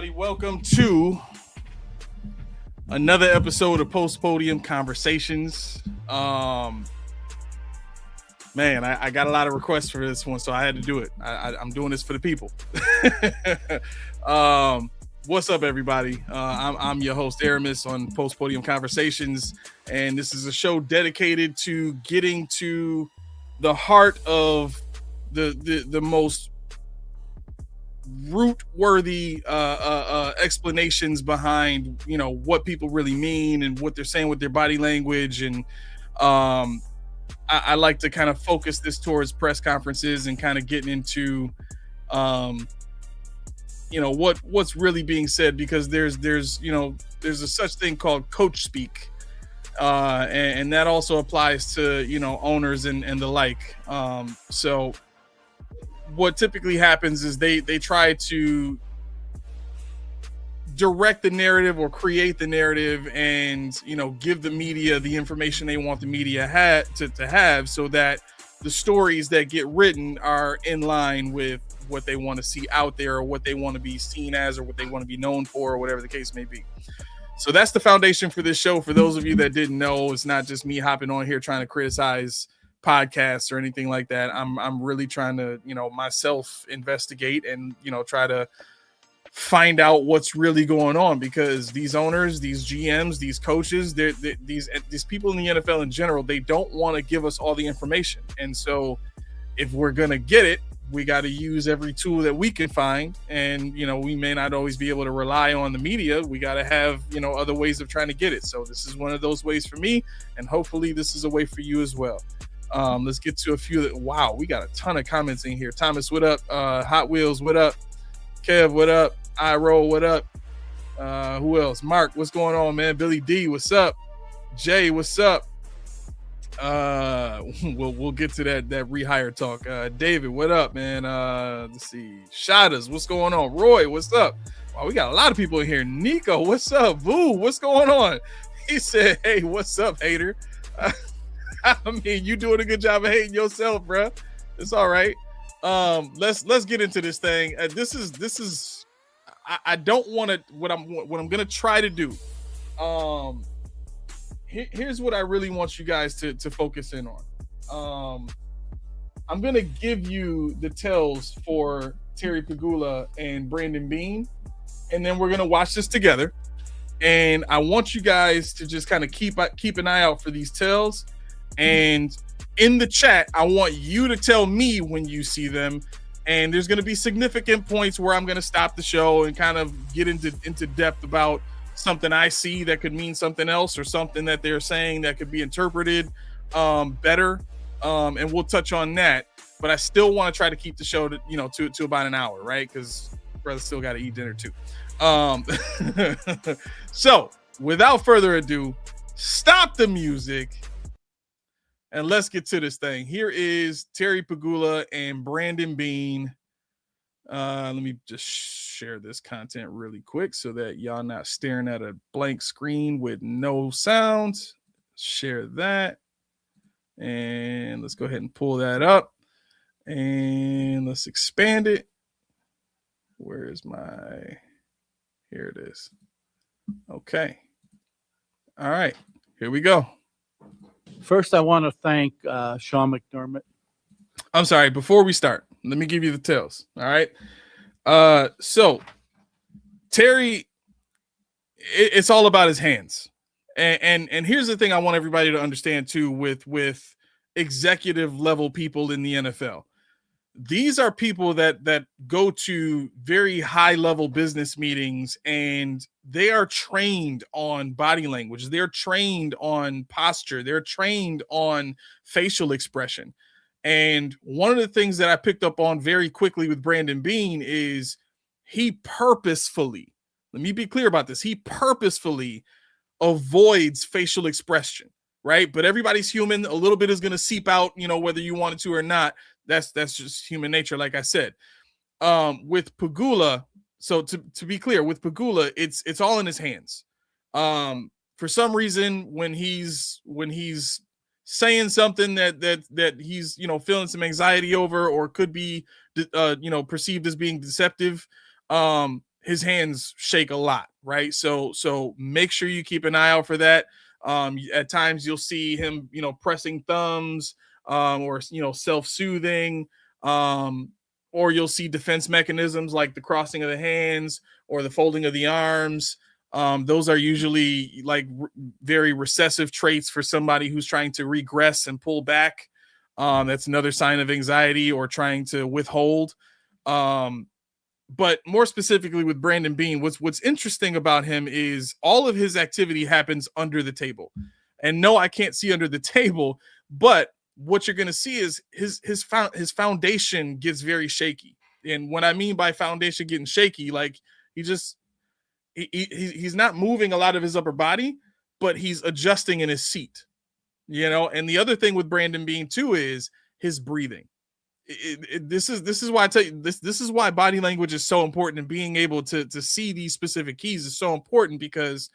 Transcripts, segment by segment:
everybody. Welcome to another episode of Podium Conversations. Man, I got a lot of requests for this one, so I had to do it. I'm doing this for the people. What's up, everybody? I'm your host, Aramis, on Podium Conversations, and this is a show dedicated to getting to the heart of the most root-worthy explanations behind, what people really mean and what they're saying with their body language. And I like to kind of focus this towards press conferences and kind of getting into what's really being said, because there's a such thing called coach speak, and that also applies to owners and the like. So what typically happens is they try to direct the narrative or create the narrative and give the media the information they want the media to have, so that the stories that get written are in line with what they want to see out there, or what they want to be seen as, or what they want to be known for, or whatever the case may be. So that's the foundation for this show. For those of you that didn't know, it's not just me hopping on here trying to criticize podcasts or anything like that. I'm really trying to myself investigate and try to find out what's really going on, because these owners, these GMs, these coaches, these people in the NFL in general, they don't want to give us all the information. And so if we're gonna get it, we got to use every tool that we can find. And we may not always be able to rely on the media. We got to have other ways of trying to get it. So this is one of those ways for me, and hopefully this is a way for you as well. Let's get to a few. Wow, we got a ton of comments in here. Thomas, what up? Hot Wheels, what up? Kev, what up? I Roll, what up? Who else? Mark, what's going on, man? Billy D, what's up? Jay, what's up? We'll get to that rehire talk. David, what up, man? Let's see. Shadas, what's going on? Roy, what's up? Wow, we got a lot of people in here. Nico, what's up? Boo, what's going on? He said, hey, what's up, hater? I mean, you doing a good job of hating yourself, bro. It's all right. Let's get into this thing. This is. I don't want to. What I'm gonna try to do. Here's what I really want you guys to focus in on. I'm gonna give you the tells for Terry Pegula and Brandon Beane, and then we're gonna watch this together. And I want you guys to just kind of keep an eye out for these tells. And in the chat, I want you to tell me when you see them. And there's going to be significant points where I'm going to stop the show and kind of get into depth about something I see that could mean something else, or something that they're saying that could be interpreted better. And we'll touch on that. But I still want to try to keep the show to about an hour, right? Because brother still got to eat dinner too. So without further ado, stop the music. And let's get to this thing. Here is Terry Pegula and Brandon Beane. Let me just share this content really quick so that y'all not staring at a blank screen with no sound. Share that. And let's go ahead and pull that up. And let's expand it. Where is my... Here it is. Okay. All right. Here we go. First, I want to thank Sean McDermott. I'm sorry. Before we start, let me give you the tells. All right. So Terry, it's all about his hands. And here's the thing I want everybody to understand too, with executive level people in the NFL. These are people that go to very high level business meetings, and they are trained on body language. They're trained on posture. They're trained on facial expression. And one of the things that I picked up on very quickly with Brandon Beane is he purposefully, let me be clear about this, he purposefully avoids facial expression, right? But everybody's human. A little bit is going to seep out, whether you want it to or not. That's just human nature, like I said. With Pegula, so to be clear, with Pegula, it's all in his hands. For some reason, when he's saying something that he's feeling some anxiety over, or could be perceived as being deceptive, his hands shake a lot, right? So make sure you keep an eye out for that. At times you'll see him, pressing thumbs, or self-soothing, um, or you'll see defense mechanisms like the crossing of the hands or the folding of the arms. Those are usually like very recessive traits for somebody who's trying to regress and pull back. That's another sign of anxiety or trying to withhold. But more specifically with Brandon Beane, what's interesting about him is all of his activity happens under the table. And no, I can't see under the table, but what you're going to see is his foundation gets very shaky. And what I mean by foundation getting shaky, like he's not moving a lot of his upper body, but he's adjusting in his seat. And the other thing with Brandon Beane too is his breathing. This is why I tell you this is why body language is so important, and being able to see these specific keys is so important, because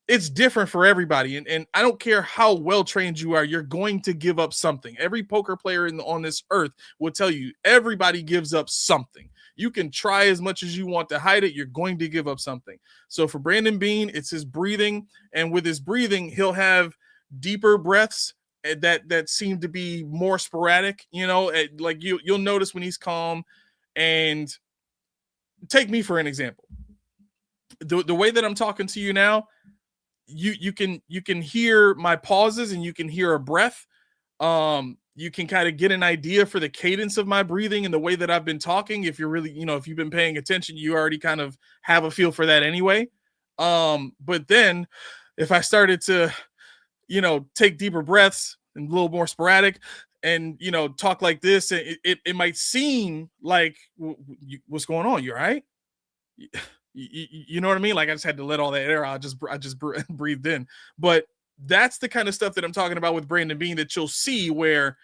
it's different for everybody. And I don't care how well trained you are, you're going to give up something. Every poker player on this earth will tell you everybody gives up something. You can try as much as you want to hide it, you're going to give up something. So for Brandon Beane, it's his breathing, and with his breathing, he'll have deeper breaths that seem to be more sporadic. Like you'll notice when he's calm. And take me for an example. The way that I'm talking to you now, you can hear my pauses, and you can hear a breath. You can kind of get an idea for the cadence of my breathing and the way that I've been talking. If you're really, if you've been paying attention, you already kind of have a feel for that anyway. But then if I started to take deeper breaths and a little more sporadic and, talk like this, it might seem like, what's going on? You all right? You know what I mean? Like I just had to let all that air out. I just breathed in. But that's the kind of stuff that I'm talking about with Brandon Beane, that you'll see where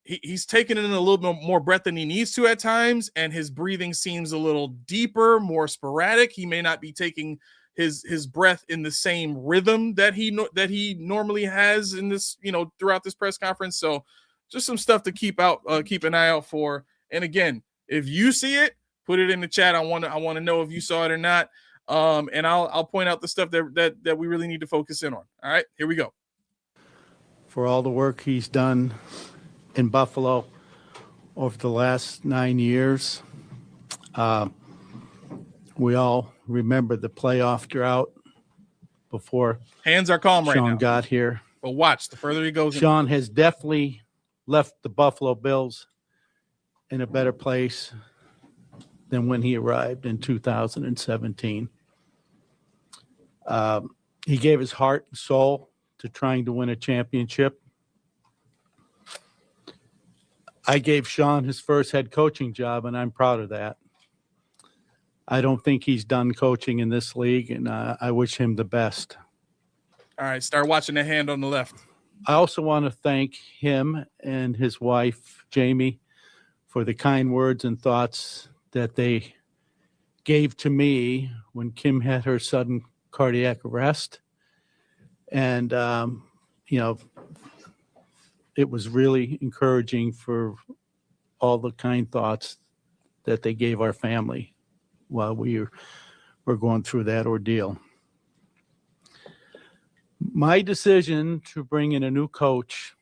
he's taking in a little bit more breath than he needs to at times. And his breathing seems a little deeper, more sporadic. He may not be taking his breath in the same rhythm that he normally has in this, throughout this press conference. So just some stuff to keep an eye out for. And again, if you see it, put it in the chat. I want to know if you saw it or not. And I'll point out the stuff that we really need to focus in on. All right, here we go. For all the work he's done in Buffalo over the last 9 years. We all remember the playoff drought before hands are calm right now. Sean got here. But watch, the further he goes. Sean has definitely left the Buffalo Bills in a better place than when he arrived in 2017. He gave his heart and soul to trying to win a championship. I gave Sean his first head coaching job, and I'm proud of that. I don't think he's done coaching in this league, and I wish him the best. All right, start watching the hand on the left. I also want to thank him and his wife, Jamie, for the kind words and thoughts that they gave to me when Kim had her sudden cardiac arrest. And, it was really encouraging for all the kind thoughts that they gave our family while we were going through that ordeal. My decision to bring in a new coach.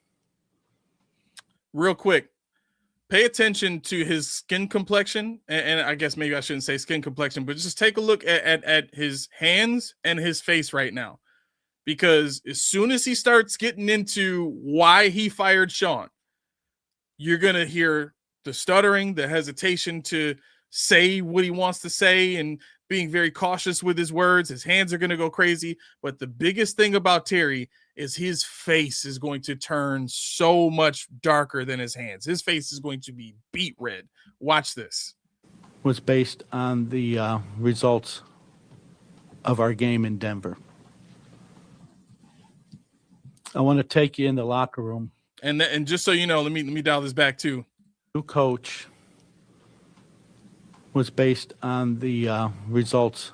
Real quick, pay attention to his skin complexion. And I guess maybe I shouldn't say skin complexion, but just take a look at his hands and his face right now. Because as soon as he starts getting into why he fired Sean, you're going to hear the stuttering, the hesitation to say what he wants to say, and being very cautious with his words. His hands are going to go crazy. But the biggest thing about Terry is his face is going to turn so much darker than his hands. His face is going to be beet red. Watch this. Was based on the results of our game in Denver. I want to take you in the locker room. And just so you know, let me dial this back too. New coach was based on the results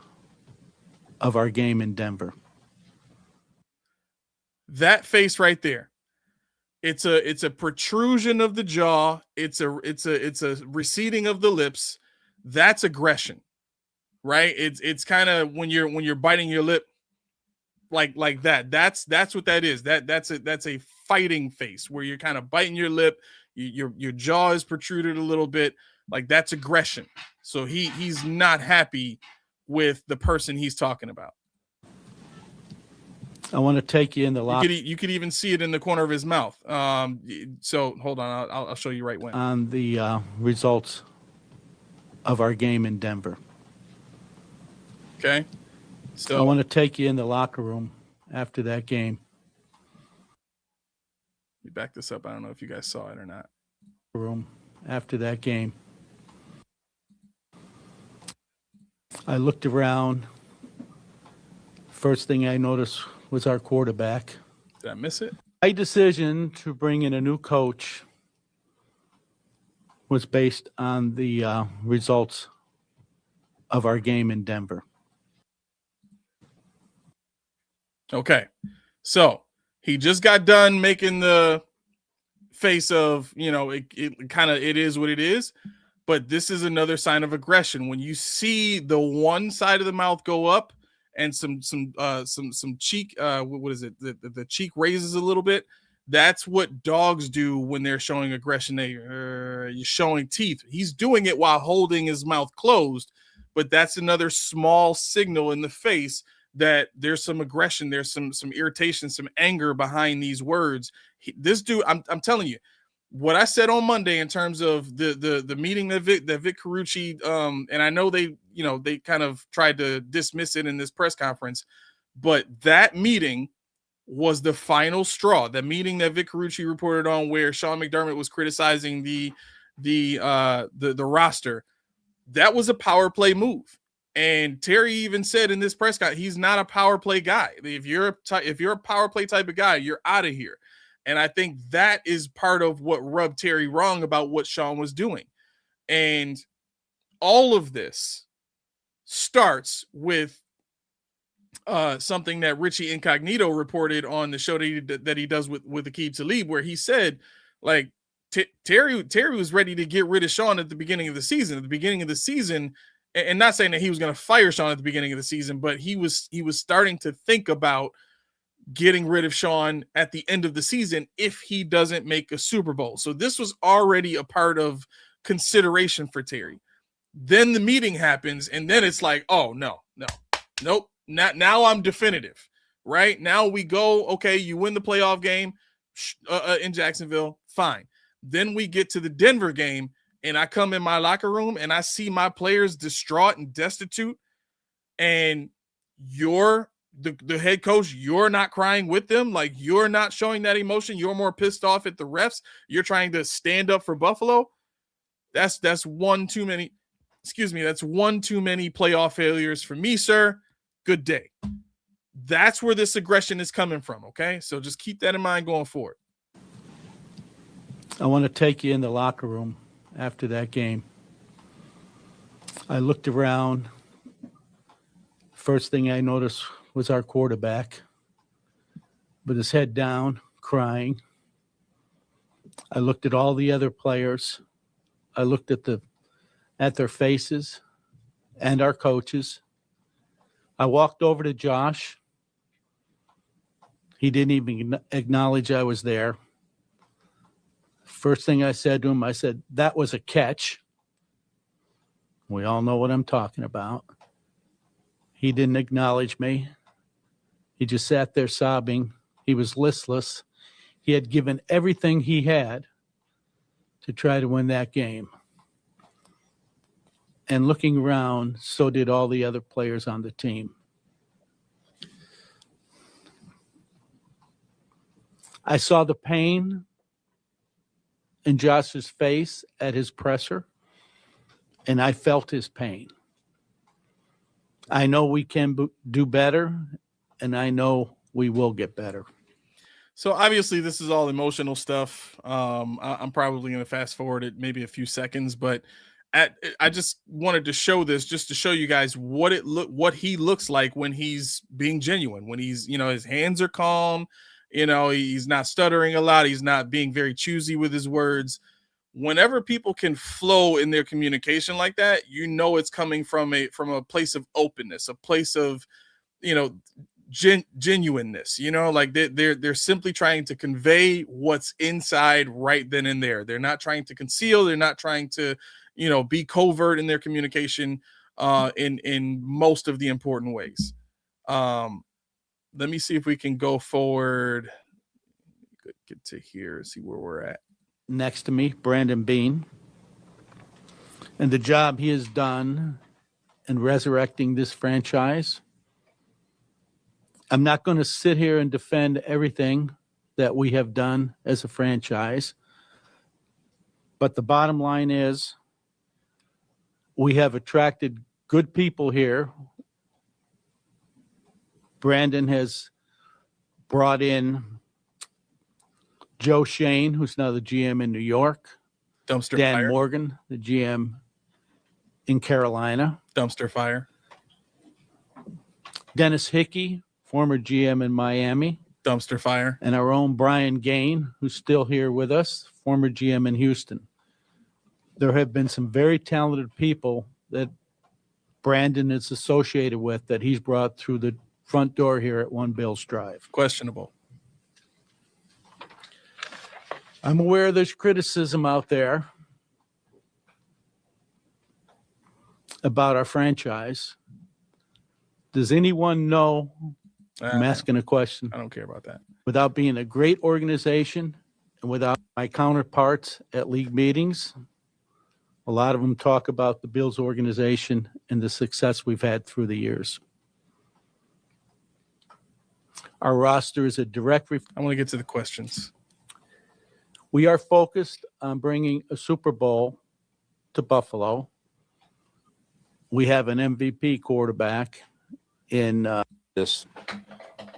of our game in Denver. That face right there. It's a protrusion of the jaw. It's a receding of the lips. That's aggression right? It's kind of when you're biting your lip like that. That's what that is. That's a fighting face where you're kind of biting your lip, your jaw is protruded a little bit, like that's aggression. So he's not happy with the person he's talking about. I want to take you in the locker. You could even see it in the corner of his mouth. So hold on, I'll show you right when. On the results of our game in Denver. Okay. So I want to take you in the locker room after that game. Let me back this up. I don't know if you guys saw it or not. Room after that game. I looked around. First thing I noticed was our quarterback. Did I miss it? My decision to bring in a new coach was based on the results of our game in Denver. Okay. So he just got done making the face of, it is what it is. But this is another sign of aggression. When you see the one side of the mouth go up and some cheek, what is it? The cheek raises a little bit. That's what dogs do when they're showing aggression. You're showing teeth. He's doing it while holding his mouth closed, but that's another small signal in the face that there's some aggression, there's some irritation, some anger behind these words. This dude, I'm telling you, what I said on Monday in terms of the meeting that Vic Carucci, and I know they kind of tried to dismiss it in this press conference, but that meeting was the final straw. The meeting that Vic Carucci reported on, where Sean McDermott was criticizing the roster, that was a power play move. And Terry even said in this press conference, he's not a power play guy. If you're a power play type of guy, you're out of here. And I think that is part of what rubbed Terry wrong about what Sean was doing. And all of this starts with something that Richie Incognito reported on the show that he does with Aqib Talib, where he said, like, Terry was ready to get rid of Sean at the beginning of the season. At the beginning of the season, and not saying that he was going to fire Sean at the beginning of the season, but he was starting to think about getting rid of Sean at the end of the season if he doesn't make a Super Bowl. So this was already a part of consideration for Terry. Then the meeting happens, and then it's like, oh, nope. Now I'm definitive, right? Now we go, okay, you win the playoff game in Jacksonville, fine. Then we get to the Denver game, and I come in my locker room, and I see my players distraught and destitute, and you're the head coach, you're not crying with them. Like, you're not showing that emotion. You're more pissed off at the refs. You're trying to stand up for Buffalo. That's one too many. Excuse me. That's one too many playoff failures for me, sir. Good day. That's where this aggression is coming from. Okay. So just keep that in mind going forward. I want to take you in the locker room after that game. I looked around. First thing I noticed was our quarterback with his head down, crying. I looked at all the other players. I looked at their faces and our coaches. I walked over to Josh. He didn't even acknowledge I was there. First thing I said to him, I said, "That was a catch." We all know what I'm talking about. He didn't acknowledge me. He just sat there sobbing. He was listless. He had given everything he had to try to win that game. And looking around, so did all the other players on the team. I saw the pain in Josh's face at his presser, and I felt his pain. I know we can do better, and I know we will get better. So obviously this is all emotional stuff. I'm probably going to fast forward it maybe a few seconds, but I just wanted to show this just to show you guys what he looks like when he's being genuine, when he's, his hands are calm, he's not stuttering a lot. He's not being very choosy with his words. whenever people can flow in their communication like that, you know it's coming from a place of openness, a place of, you know, genuineness. You know, like they're simply trying to convey what's inside right then and there. They're not trying to conceal. They're not trying to, you know, be covert in their communication in most of the important ways. Let me see if we can go forward. Get to here, see where we're at. Next to me, Brandon Bean, and the job he has done in resurrecting this franchise. I'm not going to sit here and defend everything that we have done as a franchise, but the bottom line is we have attracted good people here. Brandon has brought in Joe Shane, who's now the GM in New York. Dumpster Dan fire. Morgan, the GM in Carolina. Dumpster fire. Dennis Hickey, former GM in Miami. Dumpster fire. And our own Brian Gain, who's still here with us, former GM in Houston. There have been some very talented people that Brandon is associated with that he's brought through the front door here at One Bills Drive. Questionable. I'm aware there's criticism out there about our franchise. Does anyone know? I'm asking a question. I don't care about that. Without being a great organization and without my counterparts at league meetings, a lot of them talk about the Bills organization and the success we've had through the years. Our roster is a direct I want to get to the questions. We are focused on bringing a Super Bowl to Buffalo. We have an MVP quarterback in this,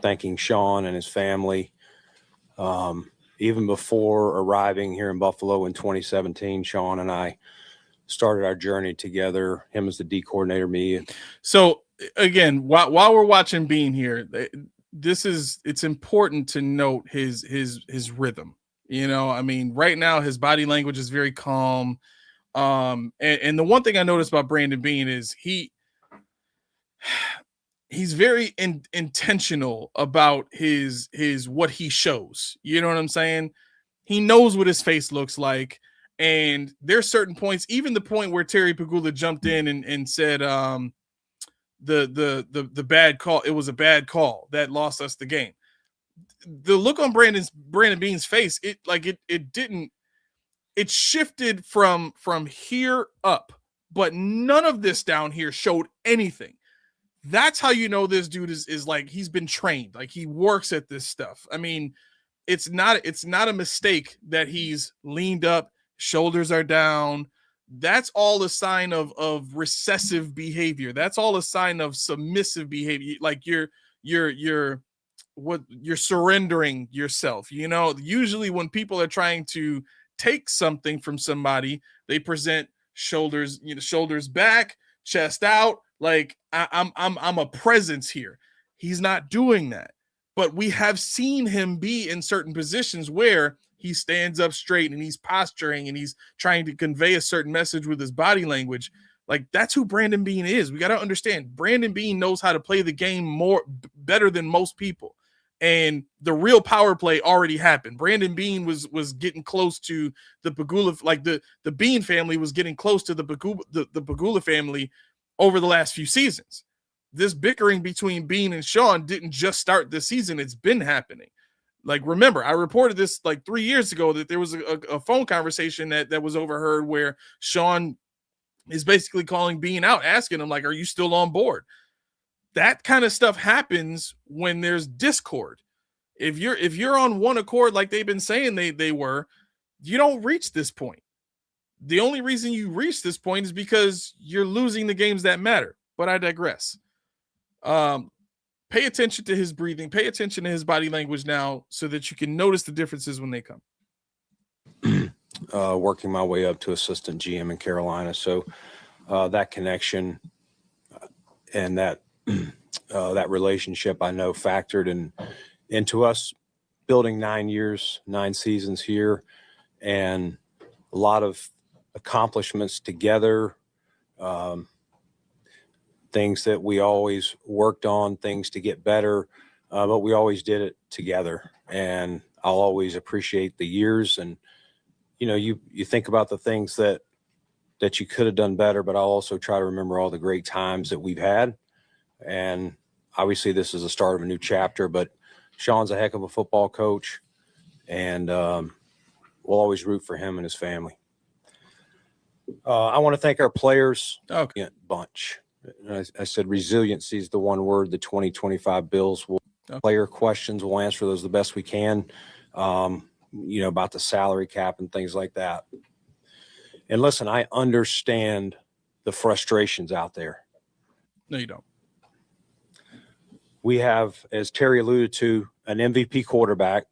thanking Sean and his family. Even before arriving here in Buffalo in 2017, Sean and I started our journey together. Him as the D coordinator, me. So again, while we're watching Bean here, it's important to note his rhythm. You know, I mean, right now his body language is very calm. And the one thing I noticed about Brandon Bean is he's very intentional about his what he shows. You know what I'm saying? He knows what his face looks like. And there's certain points, even the point where Terry Pegula jumped in and said the bad call, it was a bad call that lost us the game. The look on Brandon Bean's face, it shifted from here up, but none of this down here showed anything. That's how you know this dude is like, he's been trained, like he works at this stuff. I mean, it's not a mistake that he's leaned up, shoulders are down. That's all a sign of recessive behavior. That's all a sign of submissive behavior. Like you're surrendering yourself. You know, usually when people are trying to take something from somebody, they present shoulders back, chest out, like I'm a presence here. He's not doing that. But we have seen him be in certain positions where he stands up straight and he's posturing and he's trying to convey a certain message with his body language. Like, that's who Brandon Bean is. We got to understand, Brandon Bean knows how to play the game better than most people. And the real power play already happened. Brandon Bean was getting close to the Pegula, like the Bean family was getting close to the Pegula family over the last few seasons. This bickering between Bean and Sean didn't just start this season. It's been happening. Like, remember, I reported this like 3 years ago that there was a phone conversation that was overheard where Sean is basically calling Bean out, asking him, like, are you still on board? That kind of stuff happens when there's discord. If you're on one accord, like they've been saying they were, you don't reach this point. The only reason you reach this point is because you're losing the games that matter. But I digress. Pay attention to his breathing. Pay attention to his body language now so that you can notice the differences when they come. Working my way up to assistant GM in Carolina. So that connection and that relationship, I know, factored into us building 9 seasons here. And a lot of accomplishments together, things that we always worked on, things to get better, but we always did it together. And I'll always appreciate the years. And, you know, you think about the things that you could have done better, but I'll also try to remember all the great times that we've had. And obviously this is the start of a new chapter, but Sean's a heck of a football coach, and we'll always root for him and his family. I want to thank our players. Okay. Bunch. I said resiliency is the one word. The 2025 Bills will player questions. We'll answer those the best we can. You know, about the salary cap and things like that. And listen, I understand the frustrations out there. No, you don't. We have, as Terry alluded to, an MVP quarterback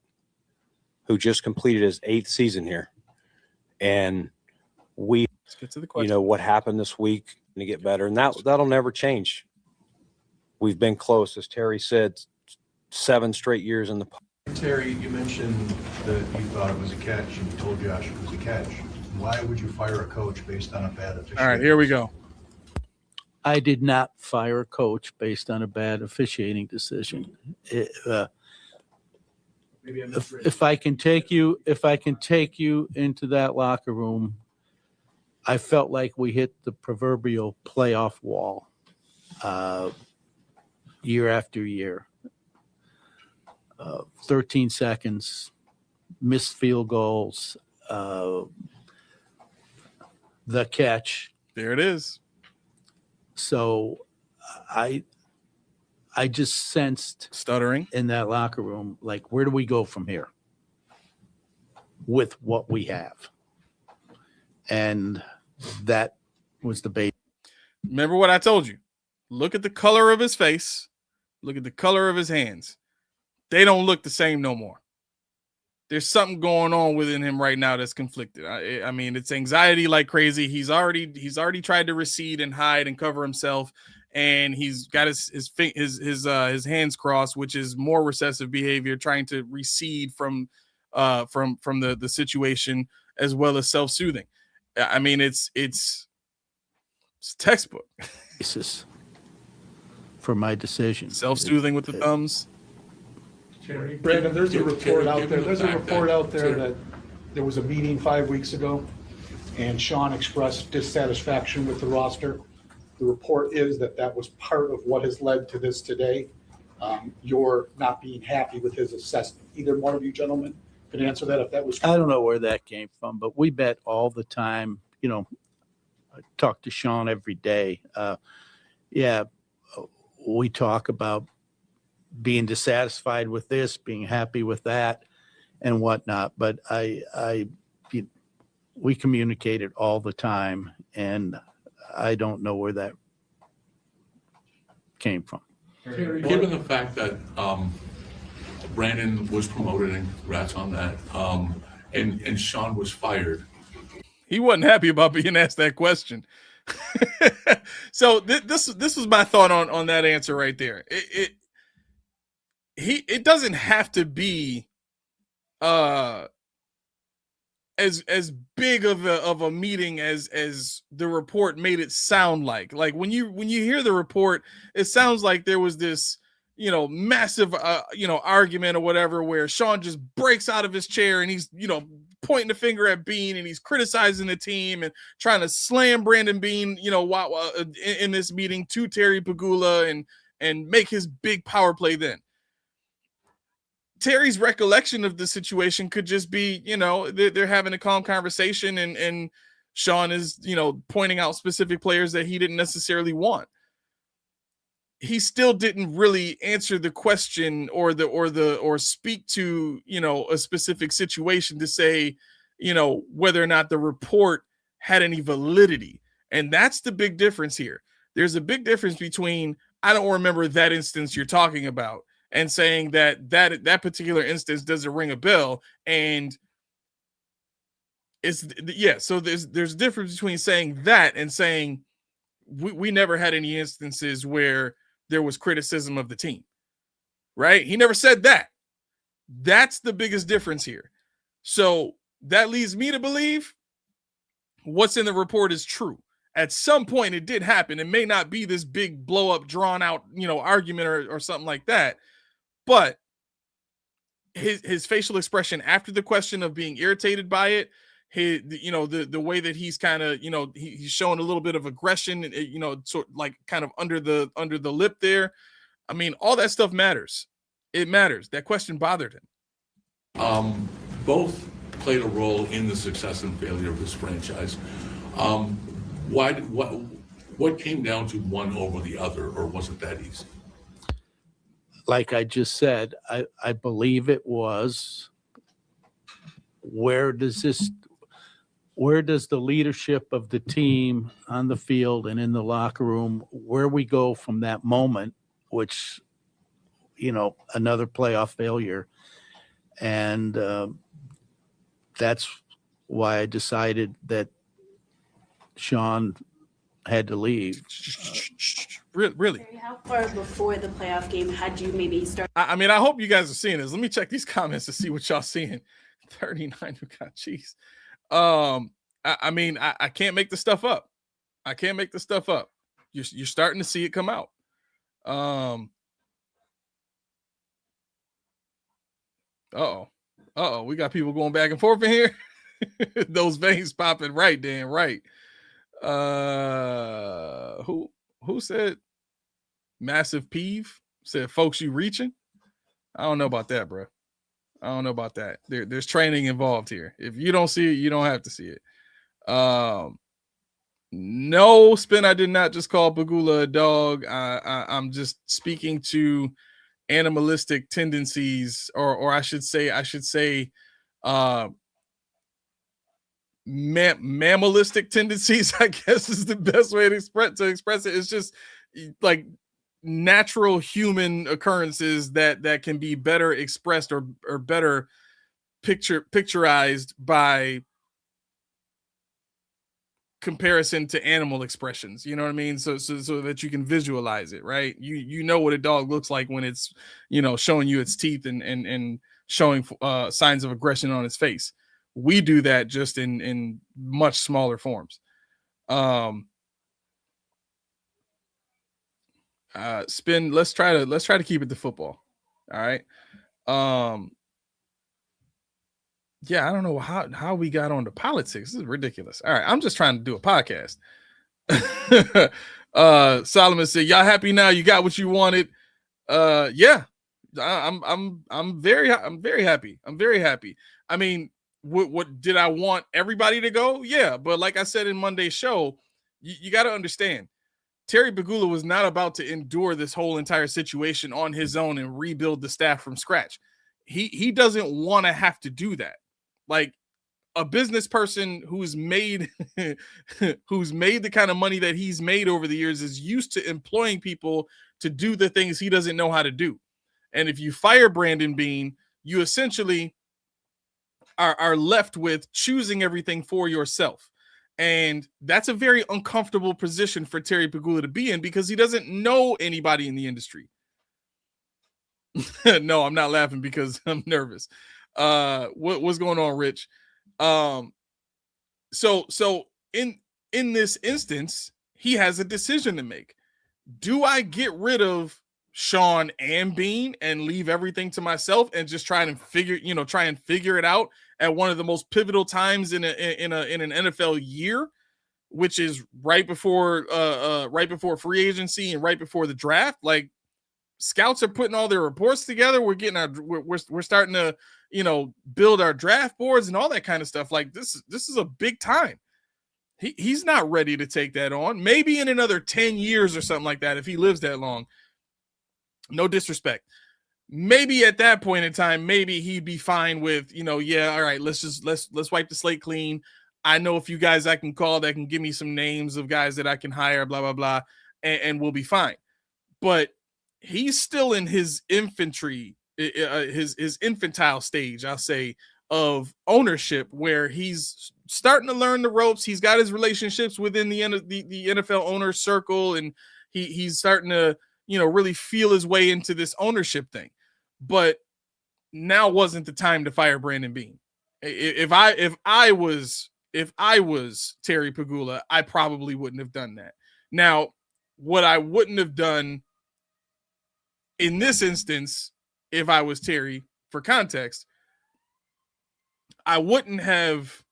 who just completed his 8th season here. And let's get to the question. You know, what happened this week to get better. And that'll never change. We've been close, as Terry said, 7 straight years in the. Terry, you mentioned that you thought it was a catch and you told Josh it was a catch. Why would you fire a coach based on a bad officiating? All right, here we go. I did not fire a coach based on a bad officiating decision. If I can take you into that locker room, I felt like we hit the proverbial playoff wall year after year. 13 seconds, missed field goals, the catch. There it is. So I just sensed stuttering in that locker room, like, where do we go from here with what we have? And that was the bait. Remember what I told you. Look at the color of his face. Look at the color of his hands. They don't look the same no more. There's something going on within him right now that's conflicted. I mean, it's anxiety like crazy. He's already tried to recede and hide and cover himself, and he's got his hands crossed, which is more recessive behavior, trying to recede from the situation, as well as self-soothing. I mean, it's textbook. Basis for my decision. Self-soothing with the thumbs. Brandon, there's a report out there. There's a report out there that there was a meeting 5 weeks ago, and Sean expressed dissatisfaction with the roster. The report is that was part of what has led to this today. You're not being happy with his assessment. Either one of you gentlemen can answer that if that was true. I don't know where that came from, but we bet all the time. You know, I talk to Sean every day. We talk about being dissatisfied with this, being happy with that, and whatnot. But we communicated all the time, and I don't know where that came from. Given the fact that Brandon was promoted, and congrats on that, and Sean was fired, he wasn't happy about being asked that question. So this was my thought on that answer right there. It doesn't have to be as big of a meeting as the report made it sound like. Like when you hear the report, it sounds like there was this, you know, massive argument or whatever, where Sean just breaks out of his chair and he's, you know, pointing the finger at Bean and he's criticizing the team and trying to slam Brandon Bean, you know, in this meeting to Terry Pegula and make his big power play then. Terry's recollection of the situation could just be, you know, they're having a calm conversation and Sean is, you know, pointing out specific players that he didn't necessarily want. He still didn't really answer the question or speak to, you know, a specific situation to say, you know, whether or not the report had any validity. And that's the big difference here. There's a big difference between, I don't remember that instance you're talking about, and saying that particular instance doesn't ring a bell. And so there's a difference between saying that and saying we never had any instances where there was criticism of the team, right? He never said that. That's the biggest difference here. So that leads me to believe what's in the report is true. At some point, it did happen. It may not be this big blow up, drawn out, argument or something like that, but his facial expression after the question of being irritated by it, the way that he's kind of, he's showing a little bit of aggression, sort like kind of under the lip there. I mean, all that stuff matters. It matters. That question bothered him. Both played a role in the success and failure of this franchise. What came down to one over the other, or was it that easy? Like I just said, I believe it was, where does the leadership of the team on the field and in the locker room, where we go from that moment, which, another playoff failure. And that's why I decided that Sean had to leave. Really? How far before the playoff game had you maybe started? I mean, I hope you guys are seeing this. Let me check these comments to see what y'all seeing. 39 who got cheese. I mean, I can't make the stuff up. I can't make the stuff up. You're starting to see it come out. Uh-oh. We got people going back and forth in here. Those veins popping right, Dan, right. Who said massive peeve? Said, folks, you reaching? I don't know about that, bro. I don't know about that. There's training involved here. If you don't see it, you don't have to see it. No, Spin, I did not just call Pegula a dog. I'm just speaking to animalistic tendencies, or I should say mammalistic tendencies, I guess is the best way to express it. It's just like natural human occurrences that can be better expressed or better picturized by comparison to animal expressions. You know what I mean? So that you can visualize it, right? You know what a dog looks like when it's, showing you its teeth and showing signs of aggression on its face. We do that just in much smaller forms. Spin, let's try to keep it to football. All right. Yeah, I don't know how we got on to politics. This is ridiculous. All right, I'm just trying to do a podcast. Solomon said, "Y'all happy now? You got what you wanted." Yeah, I'm very happy. I'm very happy. I mean, what did I want everybody to go? Yeah, but like I said in Monday's show, you got to understand, Terry Pegula was not about to endure this whole entire situation on his own and rebuild the staff from scratch. He doesn't want to have to do that. Like, a business person who's made the kind of money that he's made over the years is used to employing people to do the things he doesn't know how to do. And if you fire Brandon Beane, you essentially are left with choosing everything for yourself. And that's a very uncomfortable position for Terry Pegula to be in, because he doesn't know anybody in the industry. No, I'm not laughing because I'm nervous. What's going on, Rich? So in this instance, he has a decision to make. Do I get rid of Sean and Bean and leave everything to myself and just try and figure it out at one of the most pivotal times in an NFL year, which is right before free agency and right before the draft? Like, scouts are putting all their reports together. We're starting to, build our draft boards and all that kind of stuff. Like, this is a big time. He's not ready to take that on. Maybe in another 10 years or something like that, if he lives that long. No disrespect. Maybe at that point in time, maybe he'd be fine with, yeah, all right, let's wipe the slate clean. I know a few guys I can call that can give me some names of guys that I can hire, blah, blah, blah, and we'll be fine. But he's still in his his infantile stage, I'll say, of ownership, where he's starting to learn the ropes. He's got his relationships within the NFL owner circle, and he's starting to, really feel his way into this ownership thing. But now wasn't the time to fire Brandon Beane. If I was if I was Terry Pagula, I probably wouldn't have done that. Now, what I wouldn't have done in this instance, if I was Terry, for context, I wouldn't have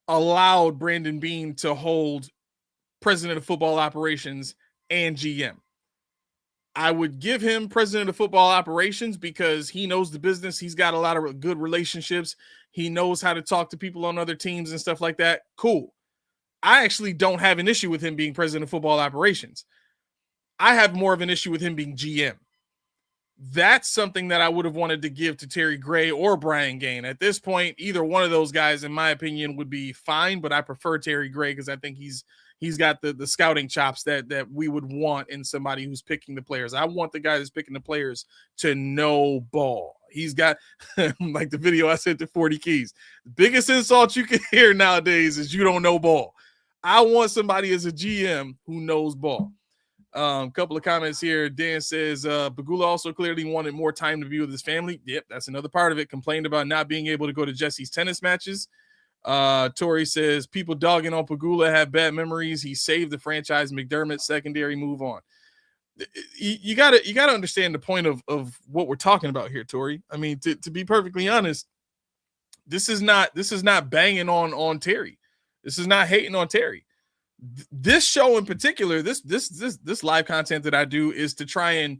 allowed Brandon Beane to hold president of football operations and GM. I would give him president of football operations because he knows the business. He's got a lot of good relationships. He knows how to talk to people on other teams and stuff like that. Cool. I actually don't have an issue with him being president of football operations. I have more of an issue with him being GM. That's something that I would have wanted to give to Terry Gray or Brian Gaine. At this point, either one of those guys, in my opinion, would be fine, but I prefer Terry Gray because I think he's got the scouting chops that we would want in somebody who's picking the players. I want the guy that's picking the players to know ball. He's got, like the video I sent to 40 Keys, the biggest insult you can hear nowadays is you don't know ball. I want somebody as a GM who knows ball. Couple of comments here. Dan says, Pagula also clearly wanted more time to be with his family. Yep, that's another part of it. Complained about not being able to go to Jesse's tennis matches. Tori says, people dogging on Pagula have bad memories. He saved the franchise. McDermott, secondary, move on. You gotta understand the point of what we're talking about here, Tori. I mean, to be perfectly honest, this is not banging on Terry. This is not hating on Terry. This show in particular, this live content that I do is to try and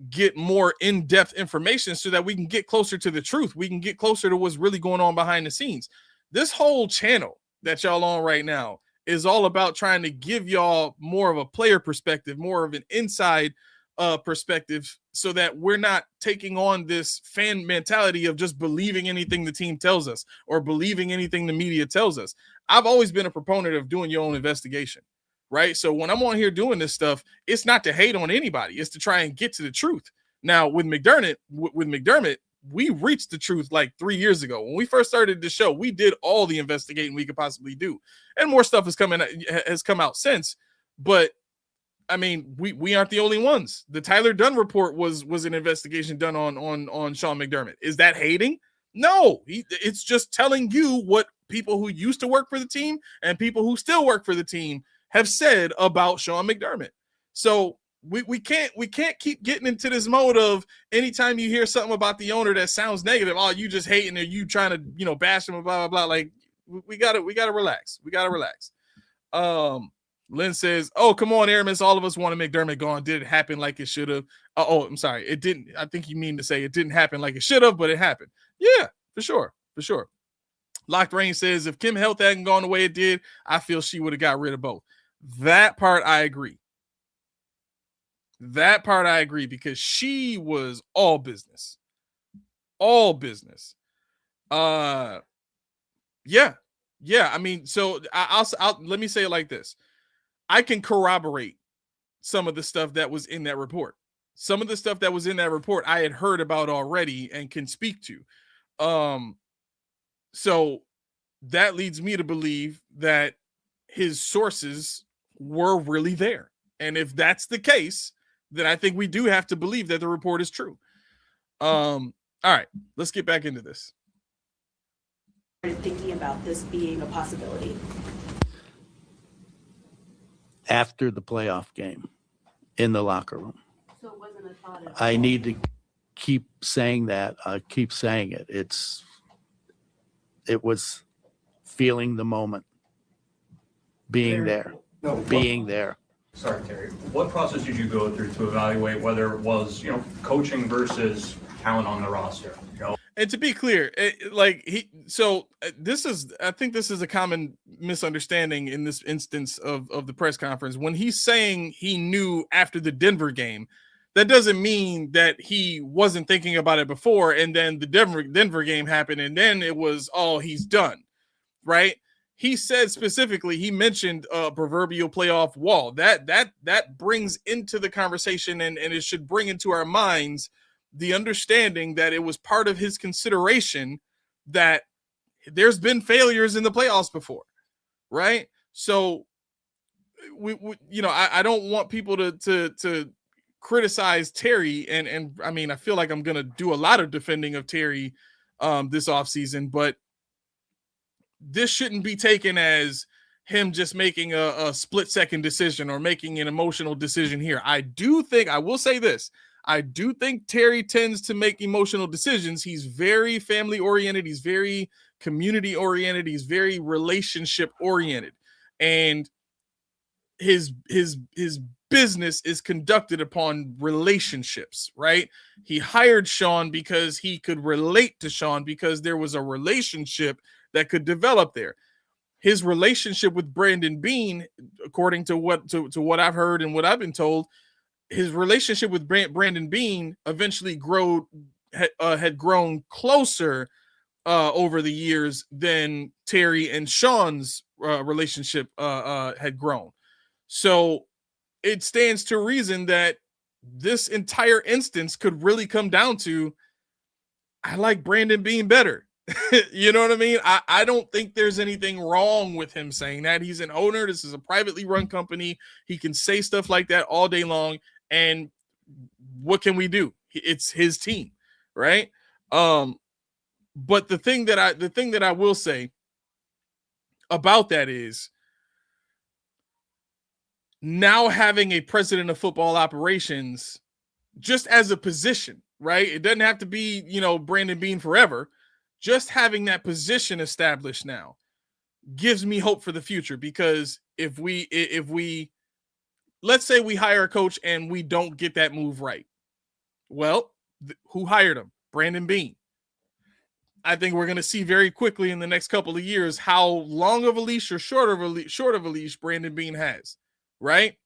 get more in-depth information so that we can get closer to the truth. We can get closer to what's really going on behind the scenes. This whole channel that y'all on right now is all about trying to give y'all more of a player perspective, more of an inside perspective, so that we're not taking on this fan mentality of just believing anything the team tells us or believing anything the media tells us. I've always been a proponent of doing your own investigation, right? So when I'm on here doing this stuff, it's not to hate on anybody. It's to try and get to the truth. Now, with McDermott, we reached the truth like 3 years ago. When we first started the show, we did all the investigating we could possibly do. And more stuff has come out since. But I mean, we aren't the only ones. The Tyler Dunn report was an investigation done on Sean McDermott. Is that hating? No, it's just telling you what people who used to work for the team and people who still work for the team have said about Sean McDermott. So we can't keep getting into this mode of anytime you hear something about the owner that sounds negative, oh, you just hating or you trying to bash him, blah blah blah. Like we gotta relax. We gotta relax. Lynn says, oh, come on, Aramis. All of us want McDermott gone. Did it happen like it should have? Oh, I'm sorry. It didn't. I think you mean to say it didn't happen like it should have, but it happened. Yeah, for sure. For sure. Locked Rain says, if Kim Health hadn't gone the way it did, I feel she would have got rid of both. That part I agree. That part I agree because she was all business. All business. Yeah. I mean, so I'll let me say it like this. I can corroborate some of the stuff that was in that report. Some of the stuff that was in that report I had heard about already and can speak to. So that leads me to believe that his sources were really there. And if that's the case, then I think we do have to believe that the report is true. All right, let's get back into this. Thinking about this being a possibility. After the playoff game in the locker room. So it wasn't a thought of I need to keep saying that. I keep saying it. It was feeling the moment, being there, being there. Sorry, Terry. What process did you go through to evaluate whether it was, coaching versus talent on the roster? And to be clear, I think this is a common misunderstanding in this instance of the press conference. When he's saying he knew after the Denver game, that doesn't mean that he wasn't thinking about it before. And then the Denver game happened. And then it was, oh, he's done. Right. He said specifically, he mentioned a proverbial playoff wall that brings into the conversation and it should bring into our minds the understanding that it was part of his consideration that there's been failures in the playoffs before, right? So we I don't want people to criticize Terry and I mean, I feel like I'm going to do a lot of defending of Terry this offseason, but this shouldn't be taken as him just making a split-second decision or making an emotional decision here. I will say this. I do think Terry tends to make emotional decisions. He's very family-oriented. He's very community-oriented. He's very relationship-oriented. And his business is conducted upon relationships, right? He hired Sean because he could relate to Sean because there was a relationship that could develop there. His relationship with Brandon Beane, according to what I've heard and what I've been told, his relationship with Brandon Beane eventually had grown closer over the years than Terry and Sean's relationship had grown. So it stands to reason that this entire instance could really come down to, I like Brandon Beane better. You know what I mean? I don't think there's anything wrong with him saying that. He's an owner. This is a privately run company. He can say stuff like that all day long. And what can we do? It's his team, right? But the thing that I will say about that is, now having a president of football operations just as a position, right? It doesn't have to be, Brandon Beane forever. Just having that position established now gives me hope for the future, because if we let's say we hire a coach and we don't get that move right. Well, who hired him? Brandon Beane. I think we're going to see very quickly in the next couple of years how long of a leash or short of a leash Brandon Beane has, right?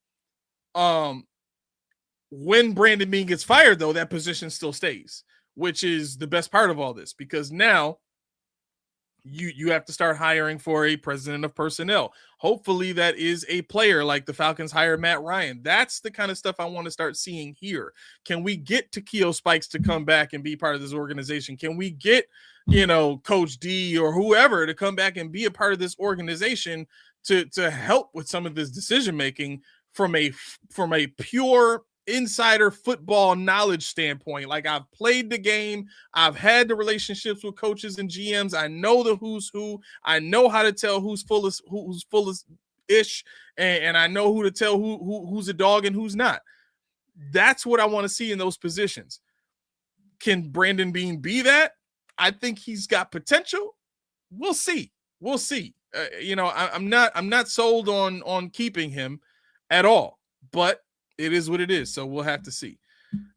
When Brandon Beane gets fired, though, that position still stays, which is the best part of all this, because now you have to start hiring for a president of personnel. Hopefully that is a player like the Falcons hire Matt Ryan. That's the kind of stuff I want to start seeing here. Can we get Takeo Spikes to come back and be part of this organization? Can we get, Coach D or whoever to come back and be a part of this organization to help with some of this decision-making from a pure insider football knowledge standpoint? Like, I've played the game, I've had the relationships with coaches and GMs, I know the who's who, I know how to tell who's full of ish, and I know who to tell who's a dog and who's not. That's what I want to see in those positions. Can Brandon Beane be that? I think he's got potential. We'll see. I'm not sold on keeping him at all, but it is what it is. So we'll have to see.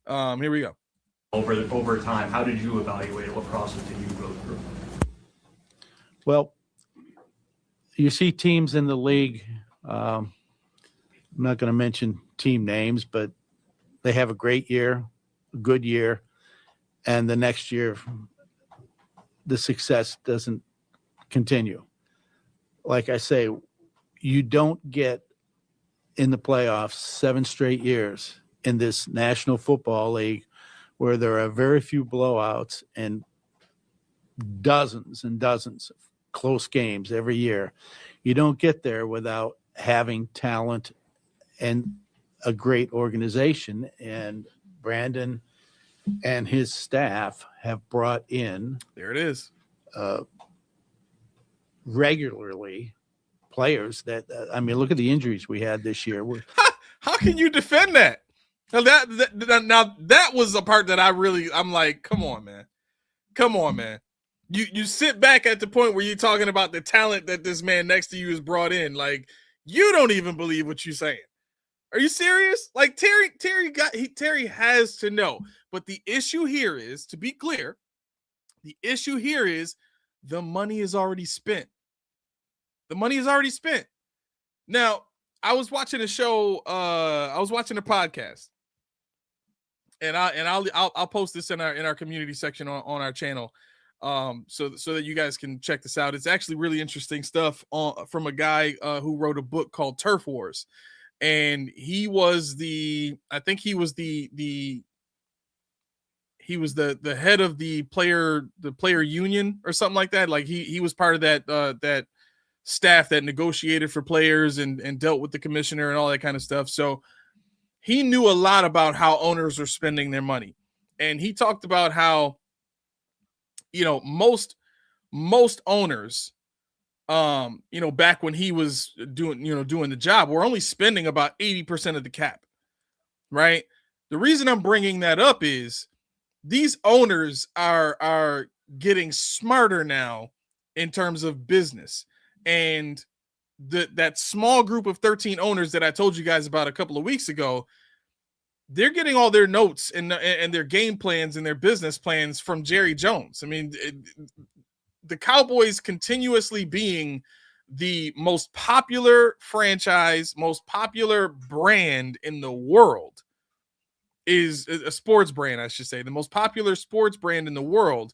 Here we go. Over time, how did you evaluate it? What process did you go through? Well, you see teams in the league. I'm not going to mention team names, but they have a great year, a good year, and the next year the success doesn't continue. Like I say, you don't get in the playoffs 7 straight years in this National Football League, where there are very few blowouts and dozens and dozens of close games every year. You don't get there without having talent and a great organization. And Brandon and his staff have brought in, there it is, regularly players that, look at the injuries we had this year. How can you defend that? Now that was the part that I'm like, come on, man. You sit back at the point where you're talking about the talent that this man next to you has brought in. Like, you don't even believe what you're saying. Are you serious? Like, Terry has to know. But the issue here is, to be clear, the money is already spent. Now, I was watching a show. I was watching a podcast, and I'll post this in our community section on our channel, so that you guys can check this out. It's actually really interesting stuff from a guy who wrote a book called Turf Wars, and he was the head of the player union or something like that. Like he was part of that staff that negotiated for players and dealt with the commissioner and all that kind of stuff. So he knew a lot about how owners are spending their money. And he talked about how, most owners back when he was doing the job. We're only spending about 80% of the cap, right? The reason I'm bringing that up is these owners are getting smarter now in terms of business, and that small group of 13 owners that I told you guys about a couple of weeks ago, they're getting all their notes and their game plans and their business plans from Jerry Jones. I mean, the Cowboys continuously being the most popular franchise, most popular brand in the world, is a sports brand, I should say. The most popular sports brand in the world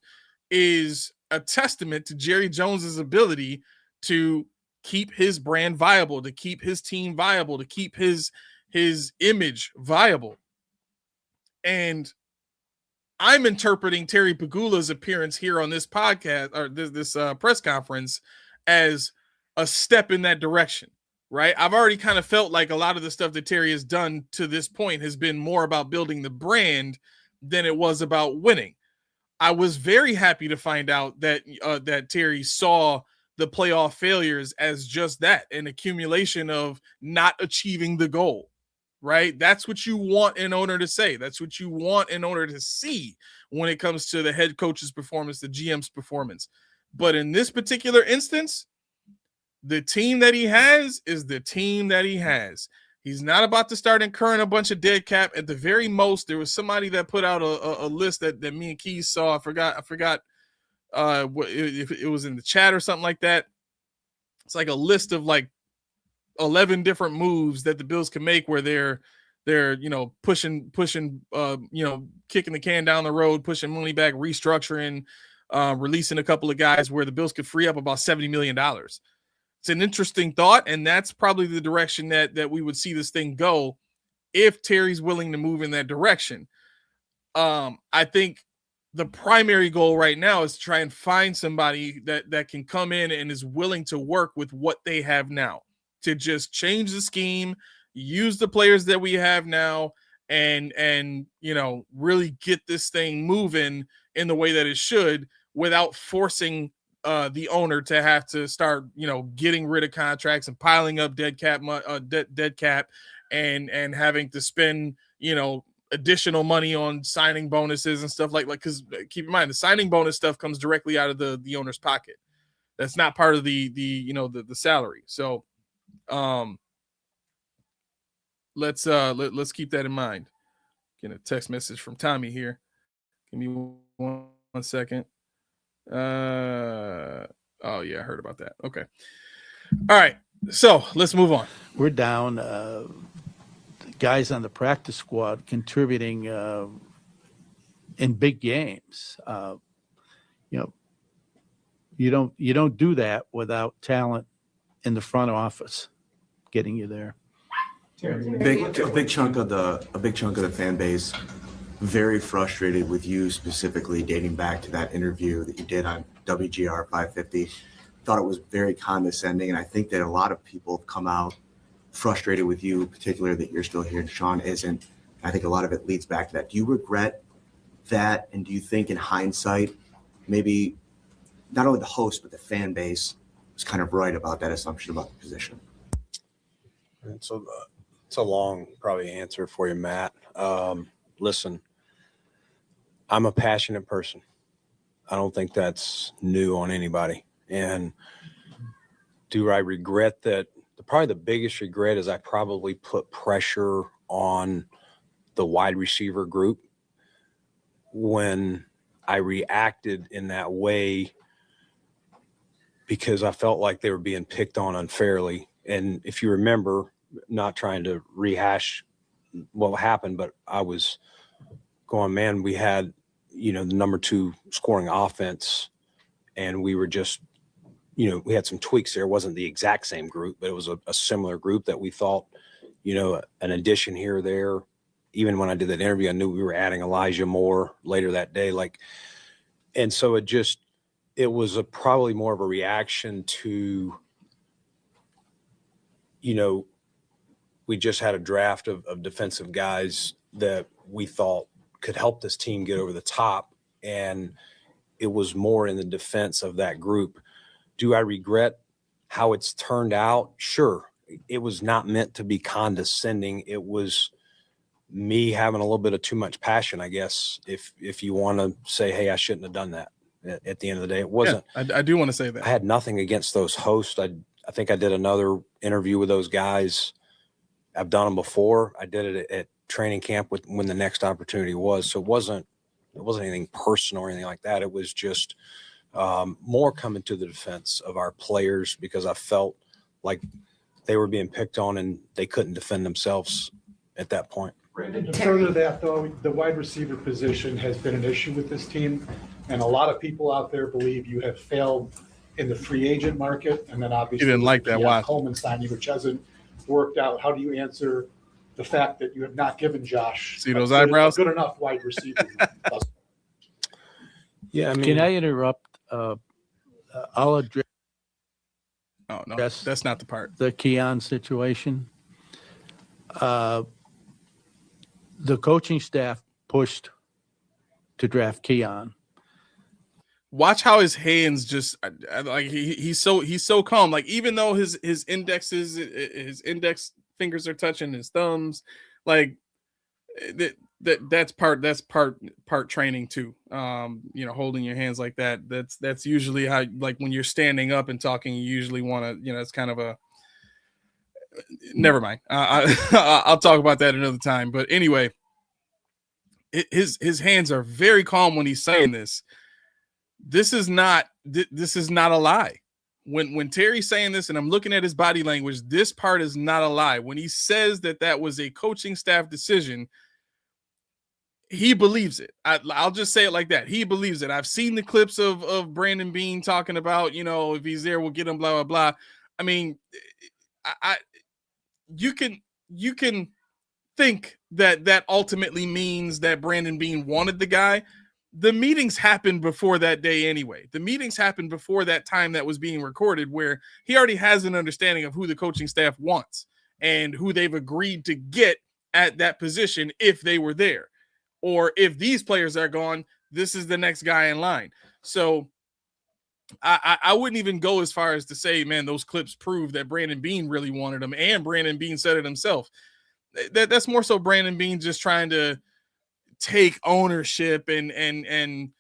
is a testament to Jerry Jones's ability to keep his brand viable, to keep his team viable, to keep his image viable. And I'm interpreting Terry Pegula's appearance here on this podcast or this press conference as a step in that direction, right? I've already kind of felt like a lot of the stuff that Terry has done to this point has been more about building the brand than it was about winning. I was very happy to find out that that Terry saw the playoff failures as just that, an accumulation of not achieving the goal. Right? That's what you want an owner to say. That's what you want an owner to see when it comes to the head coach's performance, the GM's performance. But in this particular instance, the team that he has is the team that he has. He's not about to start incurring a bunch of dead cap. At the very most, there was somebody that put out a list that me and Keys saw. I forgot if it was in the chat or something like that. It's like a list of like 11 different moves that the Bills can make where they're pushing kicking the can down the road, pushing money back, restructuring, releasing a couple of guys where the Bills could free up about $70 million. It's an interesting thought, and that's probably the direction that we would see this thing go if Terry's willing to move in that direction. I think the primary goal right now is to try and find somebody that can come in and is willing to work with what they have now, to just change the scheme, use the players that we have now, and really get this thing moving in the way that it should, without forcing the owner to have to start getting rid of contracts and piling up dead cap and having to spend additional money on signing bonuses and stuff like because keep in mind the signing bonus stuff comes directly out of the owner's pocket. That's not part of the salary. So let's keep that in mind. Getting a text message from Tommy here. Give me one second. Oh yeah, I heard about that. Okay. All right. So let's move on. We're down guys on the practice squad contributing in big games. You don't do that without talent in the front office getting you there. A big chunk of the fan base very frustrated with you specifically, dating back to that interview that you did on WGR 550. Thought it was very condescending, and I think that a lot of people have come out frustrated with you, particularly that you're still here and Sean isn't. I think a lot of it leads back to that. Do you regret that, and do you think in hindsight maybe not only the host but the fan base was kind of right about that assumption about the position? So it's a long probably answer for you, Matt. Listen, I'm a passionate person. I don't think that's new on anybody. And do I regret that? Probably the biggest regret is I probably put pressure on the wide receiver group when I reacted in that way because I felt like they were being picked on unfairly. And if you remember, not trying to rehash what happened, but I was going, man, we had, the number 2 scoring offense, and we were just, we had some tweaks there. It wasn't the exact same group, but it was a similar group that we thought, an addition here or there. Even when I did that interview, I knew we were adding Elijah Moore later that day. And so it was probably more of a reaction to, we just had a draft of defensive guys that we thought could help this team get over the top. And it was more in the defense of that group. Do I regret how it's turned out, sure, it was not meant to be condescending. It was me having a little bit of too much passion, I guess, if you want to say, hey, I shouldn't have done that. At the end of the day, it wasn't. Yeah, I do want to say that. I had nothing against those hosts. I think I did another interview with those guys. I've done them before. I did it at training camp when the next opportunity was. So it wasn't anything personal or anything like that. It was just more coming to the defense of our players because I felt like they were being picked on and they couldn't defend themselves at that point. Brandon, to further that though, the wide receiver position has been an issue with this team. And a lot of people out there believe you have failed in the free agent market. And then obviously You didn't like that. Why? Coleman signing, which hasn't worked out. How do you answer the fact that you have not given Josh See those eyebrows? good enough wide receiver? Yeah, I mean, Can I interrupt? I'll address Oh no, Yes. that's not the part. the Keon situation. The coaching staff pushed to draft Keon. Watch how his hands just like he's so calm. Like even though his index fingers are touching his thumbs, like that's part training too. Holding your hands like that. That's usually how, like when you're standing up and talking, you usually want to, it's kind of a. Never mind. I'll talk about that another time. But anyway, his hands are very calm when he's saying this. This is not a lie. When Terry's saying this, and I'm looking at his body language, this part is not a lie. When he says that was a coaching staff decision, he believes it. I'll just say it like that. He believes it. I've seen the clips of Brandon Beane talking about, if he's there, we'll get him, blah, blah, blah. I mean, you can think that ultimately means that Brandon Beane wanted the guy. The meetings happened before that day anyway. The meetings happened before that time that was being recorded, where he already has an understanding of who the coaching staff wants and who they've agreed to get at that position if they were there. Or if these players are gone, this is the next guy in line. So I wouldn't even go as far as to say, man, those clips prove that Brandon Beane really wanted him, and Brandon Beane said it himself. That's more so Brandon Beane just trying to take ownership and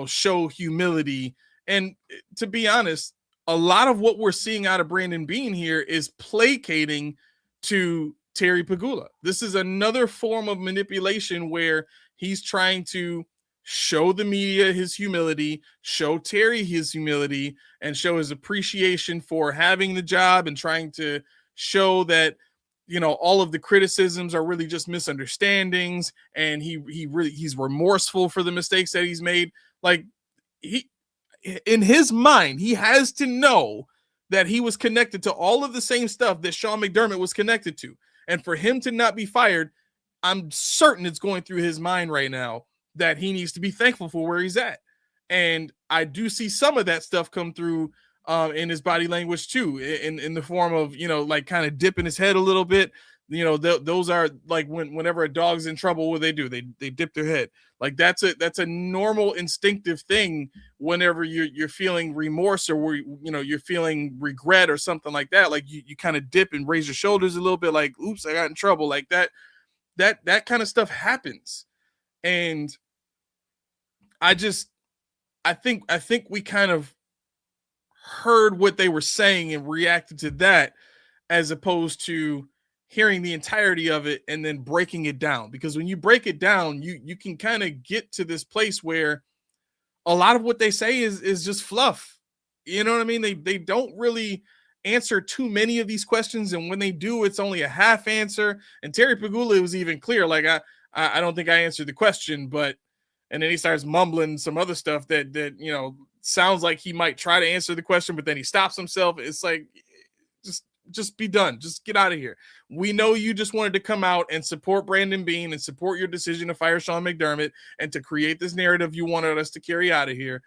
show humility. And to be honest, a lot of what we're seeing out of Brandon Beane here is placating to Terry Pegula. This is another form of manipulation where he's trying to show the media his humility, show Terry his humility, and show his appreciation for having the job, and trying to show that all of the criticisms are really just misunderstandings, and he's remorseful for the mistakes that he's made. Like, he, in his mind, he has to know that he was connected to all of the same stuff that Sean McDermott was connected to. And for him to not be fired, I'm certain it's going through his mind right now that he needs to be thankful for where he's at. And I do see some of that stuff come through in his body language too, in the form of, like kind of dipping his head a little bit. Those are like whenever a dog's in trouble, what they do, they dip their head. Like that's a normal instinctive thing whenever you're feeling remorse, or you're feeling regret or something like that. Like you kind of dip and raise your shoulders a little bit, like, oops, I got in trouble. Like that kind of stuff happens. And I think we kind of heard what they were saying and reacted to that, as opposed to hearing the entirety of it and then breaking it down. Because when you break it down, you can kind of get to this place where a lot of what they say is just fluff. You know what I mean? They don't really answer too many of these questions, and when they do, it's only a half answer. And Terry Pegula was even clear, like, I don't think I answered the question, but, and then he starts mumbling some other stuff that sounds like he might try to answer the question, but then he stops himself. It's like, just be done. Just get out of here. We know you just wanted to come out and support Brandon Beane and support your decision to fire Sean McDermott and to create this narrative you wanted us to carry out of here.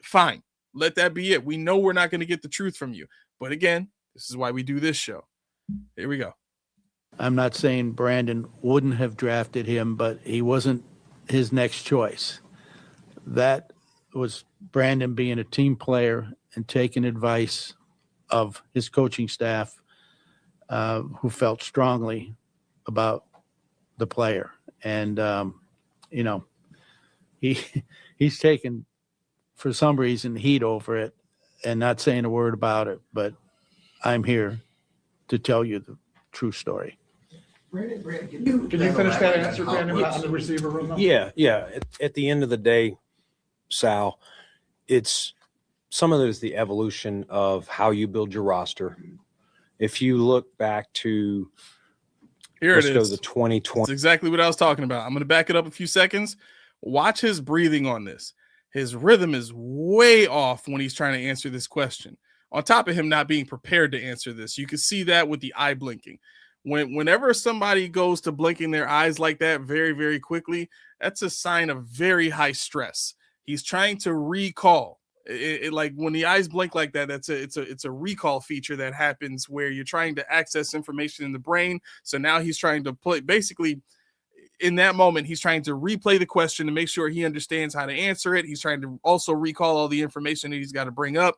Fine. Let that be it. We know we're not going to get the truth from you. But again, this is why we do this show. Here we go. I'm not saying Brandon wouldn't have drafted him, but he wasn't his next choice. That was Brandon being a team player and taking advice of his coaching staff who felt strongly about the player. And, you know, he's taken, for some reason, heat over it and not saying a word about it. But I'm here to tell you the true story. Can you finish that answer, Brandon, on the receiver room? Though? Yeah. At the end of the day, Sal, it's some of it is the evolution of how you build your roster. If you look back to Here let's it go is. the 2020. That's exactly what I was talking about. I'm going to back it up a few seconds. Watch his breathing on this. His rhythm is way off when he's trying to answer this question. On top of him not being prepared to answer this, you can see that with the eye blinking. Whenever somebody goes to blinking their eyes like that very, very quickly, that's a sign of very high stress. He's trying to recall. Like when the eyes blink like that, it's a recall feature that happens where you're trying to access information in the brain. So now he's trying to play, basically in that moment, he's trying to replay the question to make sure he understands how to answer it. He's trying to also recall all the information that he's got to bring up.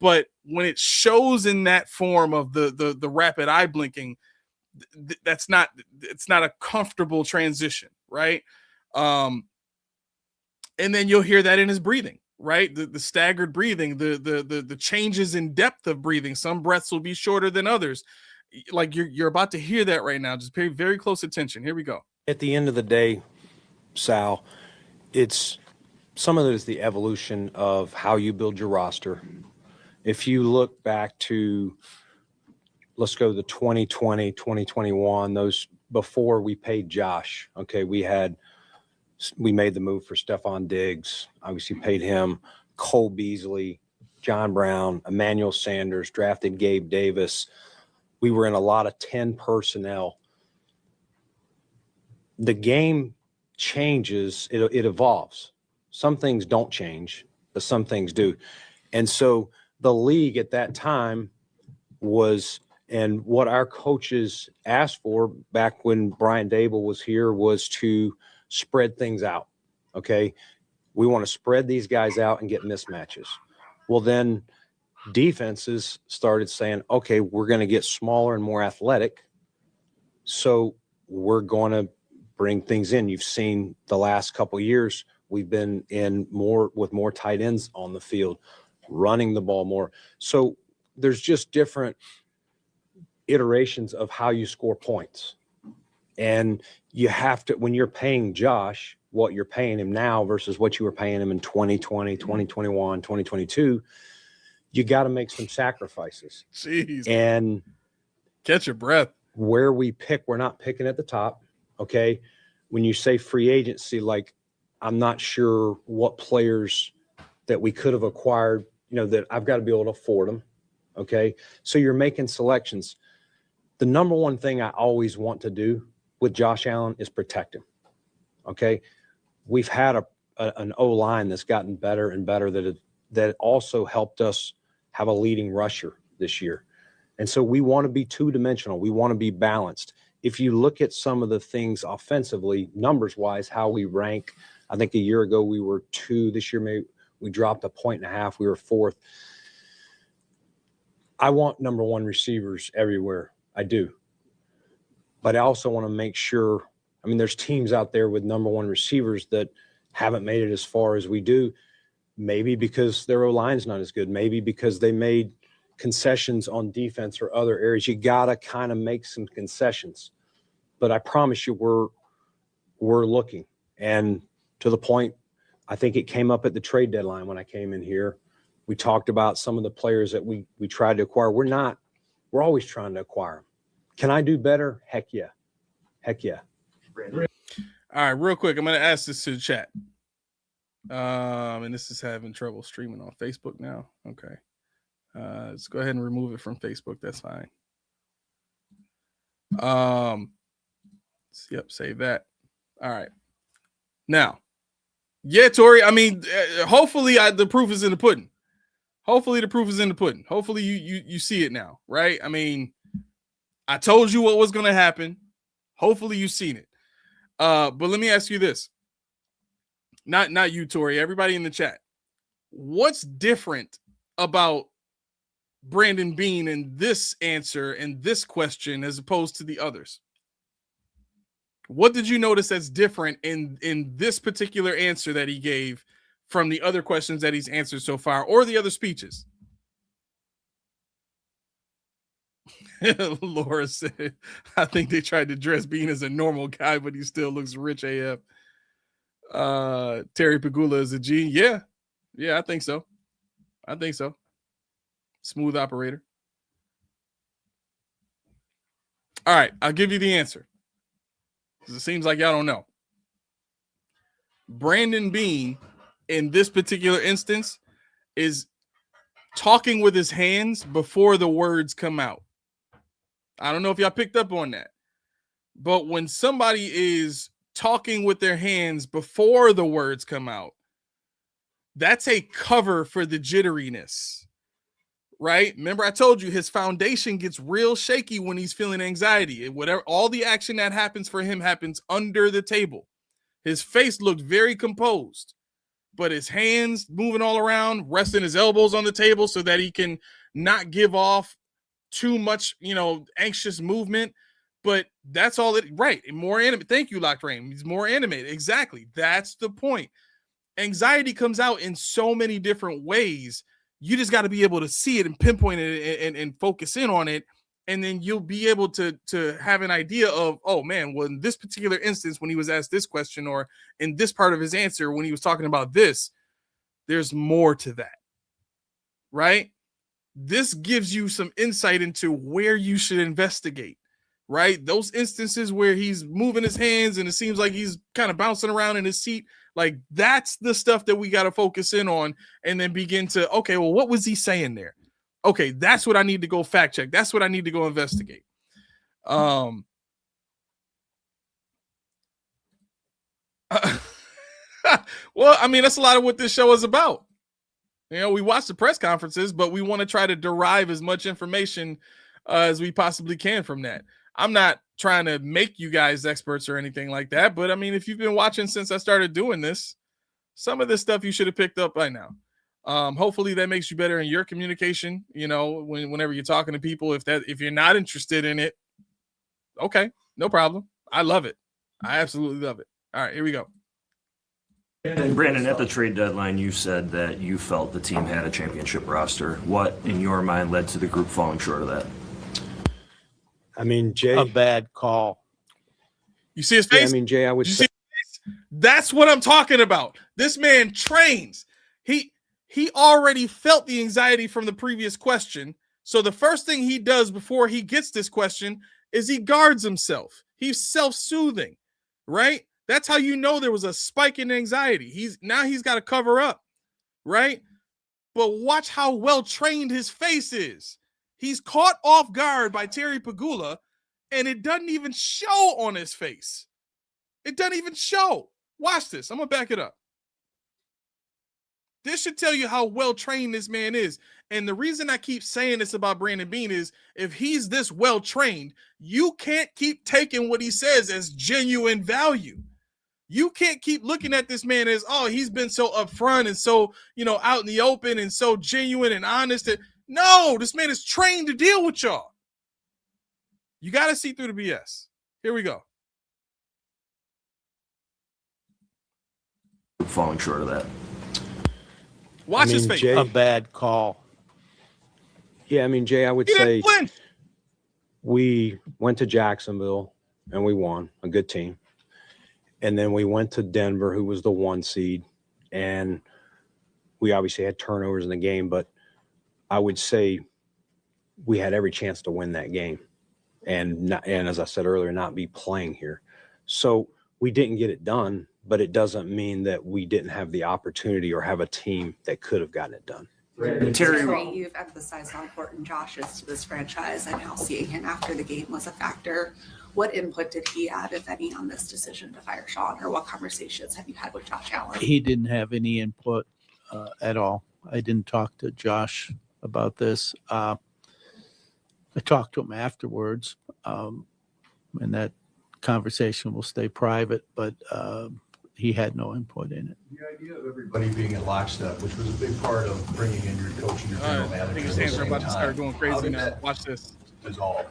But when it shows in that form of the rapid eye blinking, it's not a comfortable transition, right? And then you'll hear that in his breathing, right? The staggered breathing, the changes in depth of breathing. Some breaths will be shorter than others. Like you're about to hear that right now. Just pay very close attention. Here we go. At the end of the day, Sal, it's some of it is the evolution of how you build your roster. If you look back to, let's go the 2020, 2021, those before we paid Josh, okay, we made the move for Stephon Diggs, obviously paid him, Cole Beasley, John Brown, Emmanuel Sanders, drafted Gabe Davis. We were in a lot of 10 personnel. The game changes, it evolves. Some things don't change, but some things do. And so the league at that time was, and what our coaches asked for back when Brian Dable was here, was to spread things out. Okay. We want to spread these guys out and get mismatches. Well, then defenses started saying, okay, we're going to get smaller and more athletic. So we're going to bring things in. You've seen the last couple of years, we've been in more with more tight ends on the field, running the ball more. So there's just different iterations of how you score points. And you have to, when you're paying Josh what you're paying him now versus what you were paying him in 2020, 2021, 2022, you got to make some sacrifices. Jeez. And catch your breath. Where we pick, we're not picking at the top. Okay. When you say free agency, like, I'm not sure what players that we could have acquired, that I've got to be able to afford them. Okay. So you're making selections. The number one thing I always want to do with Josh Allen is protect him. Okay. We've had an O-line that's gotten better and better that also helped us have a leading rusher this year. And so we want to be two-dimensional. We want to be balanced. If you look at some of the things offensively, numbers-wise, how we rank, I think a year ago we were 2. This year maybe we dropped 1.5 points. We were 4th. I want number one receivers everywhere. I do. But I also want to make sure, there's teams out there with number one receivers that haven't made it as far as we do, maybe because their O-line's not as good, maybe because they made concessions on defense or other areas. You got to kind of make some concessions. But I promise you we're looking. And to the point, I think it came up at the trade deadline when I came in here. We talked about some of the players that we tried to acquire. We're always trying to acquire them. Can I do better? Heck yeah. Heck yeah. All right, real quick, I'm going to ask this to the chat. And this is having trouble streaming on Facebook now. Okay. Let's go ahead and remove it from Facebook. That's fine. Yep, save that. All right. Now, yeah, Tori, hopefully the proof is in the pudding. Hopefully the proof is in the pudding. Hopefully you see it now, right? I told you what was going to happen. Hopefully you've seen it. But let me ask you this. Not you, Tori, everybody in the chat. What's different about Brandon Beane in this answer and this question as opposed to the others? What did you notice that's different in this particular answer that he gave from the other questions that he's answered so far, or the other speeches? Laura said, I think they tried to dress Bean as a normal guy, but he still looks rich AF. Terry Pagula is a G. Yeah, I think so. Smooth operator. All right, I'll give you the answer, because it seems like y'all don't know. Brandon Beane, in this particular instance, is talking with his hands before the words come out. I don't know if y'all picked up on that, but when somebody is talking with their hands before the words come out, that's a cover for the jitteriness, right? Remember, I told you his foundation gets real shaky when he's feeling anxiety. Whatever, all the action that happens for him happens under the table. His face looked very composed, but his hands moving all around, resting his elbows on the table so that he can not give off too much, anxious movement. But that's all it, right? More animated. Thank you, Locked Rain. He's more animated. Exactly. That's the point. Anxiety comes out in so many different ways. You just got to be able to see it and pinpoint it and focus in on it. And then you'll be able to have an idea of, oh man, well, in this particular instance, when he was asked this question, or in this part of his answer, when he was talking about this, there's more to that, right? This gives you some insight into where you should investigate, right? Those instances where he's moving his hands and it seems like he's kind of bouncing around in his seat, like that's the stuff that we got to focus in on, and then begin to, okay, well, what was he saying there? Okay, that's what I need to go fact check. That's what I need to go investigate. Well, I mean, that's a lot of what this show is about. We watch the press conferences, but we want to try to derive as much information as we possibly can from that. I'm not trying to make you guys experts or anything like that, but I mean, if you've been watching since I started doing this, some of this stuff you should have picked up by now. Hopefully that makes you better in your communication, whenever you're talking to people. If you're not interested in it, okay, no problem. I love it. I absolutely love it. All right, here we go. And Brandon, at the trade deadline, you said that you felt the team had a championship roster. What, in your mind, led to the group falling short of that? I mean, Jay, A bad call. You see his face? Yeah, I mean, Jay, I would say that's what I'm talking about. This man trains. He already felt the anxiety from the previous question. So the first thing he does before he gets this question is he guards himself. He's self-soothing, right? That's how you know there was a spike in anxiety. He's got to cover up, right? But watch how well trained his face is. He's caught off guard by Terry Pagula, and it doesn't even show on his face. It doesn't even show. Watch this. I'm going to back it up. This should tell you how well trained this man is. And the reason I keep saying this about Brandon Beane is if he's this well trained, you can't keep taking what he says as genuine value. You can't keep looking at this man as, oh, he's been so upfront and so, out in the open and so genuine and honest. No, this man is trained to deal with y'all. You got to see through the BS. Here we go. Falling short of that. Watch his face. Jay, A bad call. Yeah, I mean, Jay, I would say we went to Jacksonville and we won, a good team. And then we went to Denver, who was the 1 seed. And we obviously had turnovers in the game, but I would say we had every chance to win that game. And as I said earlier, not be playing here. So we didn't get it done, but it doesn't mean that we didn't have the opportunity or have a team that could have gotten it done. Terry, you've emphasized how important Josh is to this franchise, and how seeing him after the game was a factor. What input did he have, if any, on this decision to fire Sean, or what conversations have you had with Josh Allen? He didn't have any input at all. I didn't talk to Josh about this. I talked to him afterwards, and that conversation will stay private. But he had no input in it. The idea of everybody being in lockstep, which was a big part of bringing in your coach and your general manager. I think his at the hands are same about to start time. going How crazy did now. that Watch this. dissolve?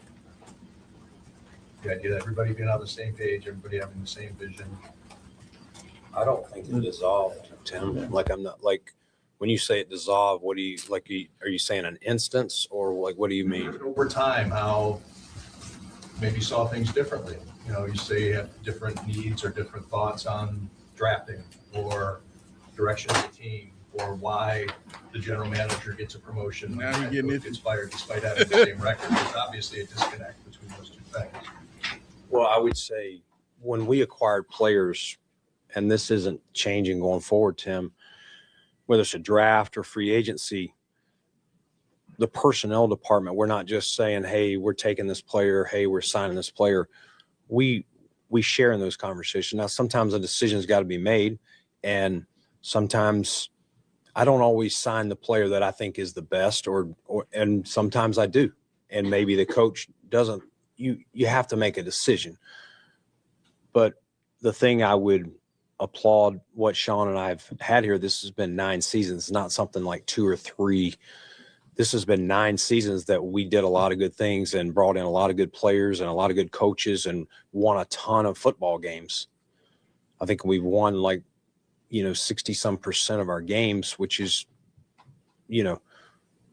The idea that everybody being on the same page, everybody having the same vision. I don't think it dissolved, Tim. Like, I'm not like, when you say it dissolved, what do you like? Are you saying an instance, or like what do you mean? Over time, how maybe saw things differently. You know, you say you have different needs or different thoughts on drafting or direction of the team, or why the general manager gets a promotion Now and you're getting coach it. gets fired despite having the same record. There's obviously a disconnect between those two things. Well, I would say when we acquired players, and this isn't changing going forward, Tim, whether it's a draft or free agency, the personnel department, we're not just saying, hey, we're taking this player, hey, we're signing this player. We share in those conversations. Now, sometimes a decision's got to be made, and sometimes I don't always sign the player that I think is the best, and sometimes I do. And maybe the coach doesn't. You have to make a decision. But the thing I would applaud what Sean and I have had here. This has been 9 seasons, not something like 2 or 3. This has been 9 seasons that we did a lot of good things and brought in a lot of good players and a lot of good coaches and won a ton of football games. I think we've won 60-some% of our games, which is,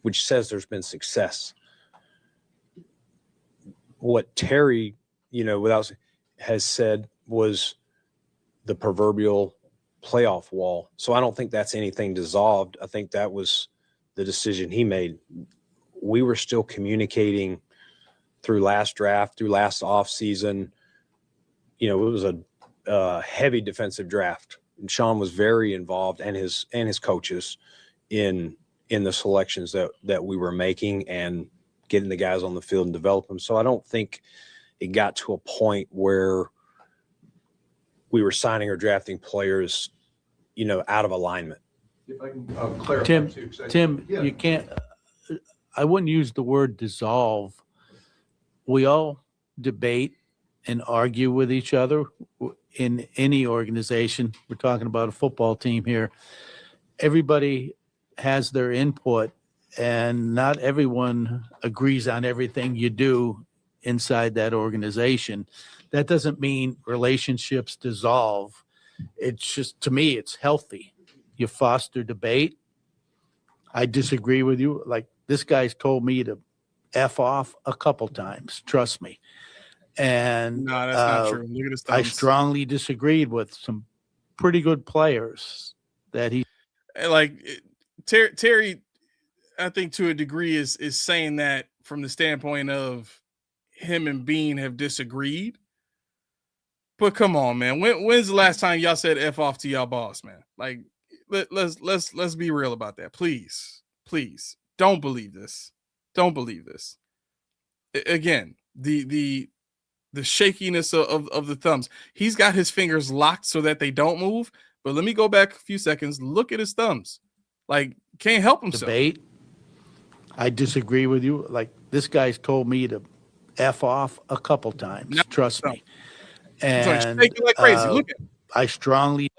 which says there's been success. What Terry, has said was the proverbial playoff wall. So I don't think that's anything dissolved. I think that was the decision he made. We were still communicating through last draft, through last offseason. It was a heavy defensive draft. And Sean was very involved, and his coaches in the selections that we were making and getting the guys on the field and develop them. So I don't think it got to a point where we were signing or drafting players, out of alignment. If I can clarify too. Tim, Yeah. you can't, I wouldn't use the word dissolve. We all debate and argue with each other in any organization. We're talking about a football team here. Everybody has their input, and not everyone agrees on everything you do inside that organization. That doesn't mean relationships dissolve. It's just, to me, it's healthy. You foster debate. I disagree with you. Like, this guy's told me to F off a couple times, trust me. And No, that's not true. Look at his I thumbs. strongly disagreed with some pretty good players that he. Terry, I think to a degree is saying that from the standpoint of him and Bean have disagreed. But come on, man. When's the last time y'all said F off to y'all boss, man? Like, let's be real about that. Please. Don't believe this. Don't believe this. Again, the shakiness of the thumbs. He's got his fingers locked so that they don't move. But let me go back a few seconds. Look at his thumbs. Like, can't help himself. Debate. I disagree with you. Like, this guy's told me to F off a couple times, trust me. And shaking like crazy. Look at him. I strongly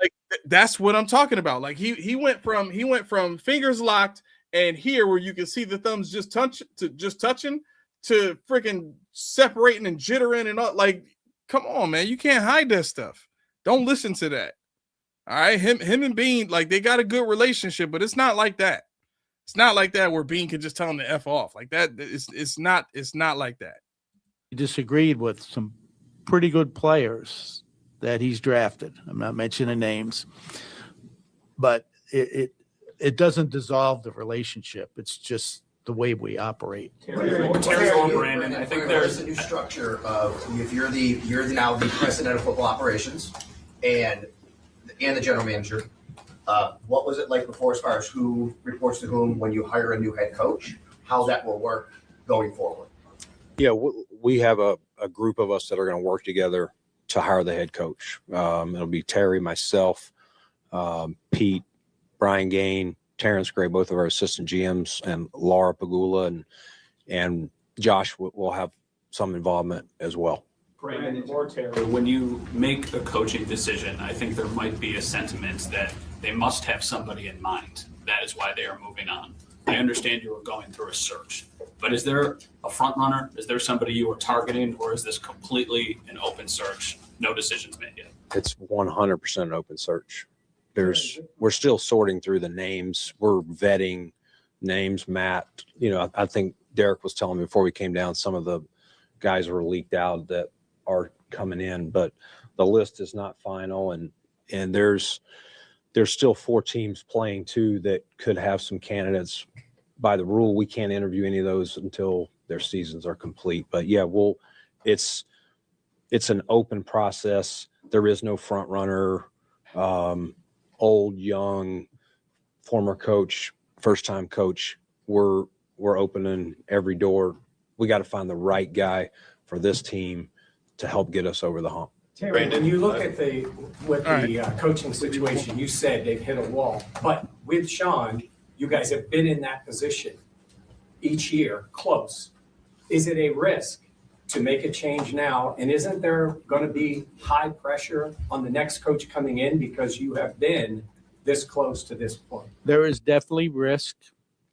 that's what I'm talking about. Like, he went from fingers locked and here where you can see the thumbs just touching to freaking separating and jittering and all. Like, come on, man. You can't hide that stuff. Don't listen to that. All right. Him and Bean, like, they got a good relationship, but it's not like that. It's not like that where Bean can just tell him to F off. Like that. It's not like that. disagreed with some pretty good players that he's drafted. I'm not mentioning names, but it doesn't dissolve the relationship. It's just the way we operate. Terry or Brandon, I think there's a new structure of if you're now the president of football operations and the general manager. What was it like before as far as who reports to whom when you hire a new head coach? How that will work going forward? Yeah, we have a group of us that are going to work together to hire the head coach. It'll be Terry, myself, Pete, Brian Gain, Terrence Gray, both of our assistant GMs, and Laura Pagula and Josh will have some involvement as well. Brandon or Terry. When you make a coaching decision, I think there might be a sentiment that they must have somebody in mind. That is why they are moving on. I understand you are going through a search, but is there a front runner? Is there somebody you are targeting, or is this completely an open search? No decisions made yet. It's 100% an open search. We're still sorting through the names. We're vetting names. Matt, I think Derek was telling me before we came down, some of the guys were leaked out that are coming in, but the list is not final. And there's still 4 teams playing too that could have some candidates. By the rule, we can't interview any of those until their seasons are complete. But yeah, it's an open process. There is no front runner, old, young, former coach, first time coach. We're opening every door. We got to find the right guy for this team to help get us over the hump. Terry, when you look at the coaching situation, you said they've hit a wall. But with Sean, you guys have been in that position each year, close. Is it a risk to make a change now? And isn't there going to be high pressure on the next coach coming in because you have been this close to this point? There is definitely risk.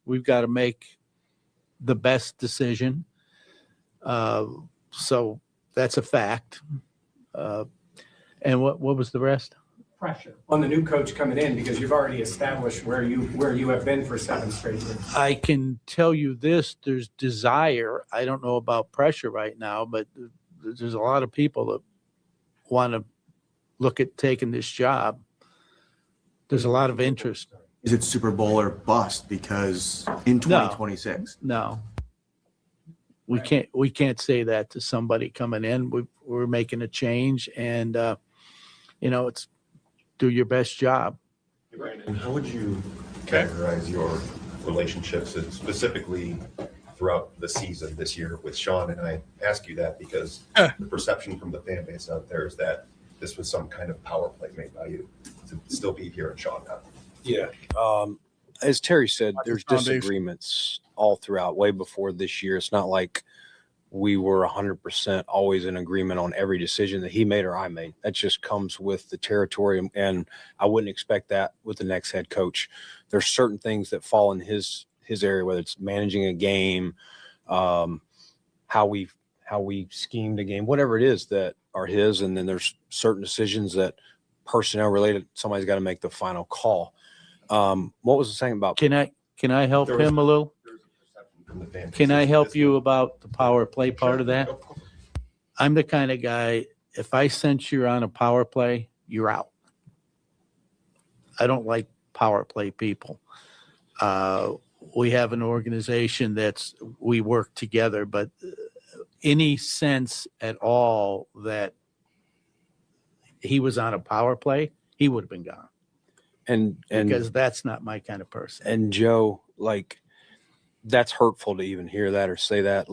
We've got to make the best decision. So that's a fact. And what was the rest? Pressure on the new coach coming in because you've already established where you have been for 7 straight years. I can tell you this, there's desire. I don't know about pressure right now, but there's a lot of people that want to look at taking this job. There's a lot of interest. Is it Super Bowl or bust? Because in 2026, No. We can't say that to somebody coming in. We're making a change, and it's do your best job. Brandon, how would you categorize your relationships, and specifically throughout the season this year with Sean? And I ask you that because the perception from the fan base out there is that this was some kind of power play made by you to still be here in Sean now. Yeah. As Terry said, there's disagreements all throughout, way before this year. It's not like we were 100% always in agreement on every decision that he made or I made. That just comes with the territory, and I wouldn't expect that with the next head coach. There's certain things that fall in his area, whether it's managing a game, how we schemed a game, whatever it is that are his, and then there's certain decisions that personnel related, somebody's got to make the final call. What was the saying about? Can I help him a little? Can I help you about the power play part of that? I'm the kind of guy, if I sense you're on a power play, you're out. I don't like power play people. We have an organization we work together, but any sense at all that he was on a power play, he would have been gone. And because that's not my kind of person. And Joe, that's hurtful to even hear that or say that.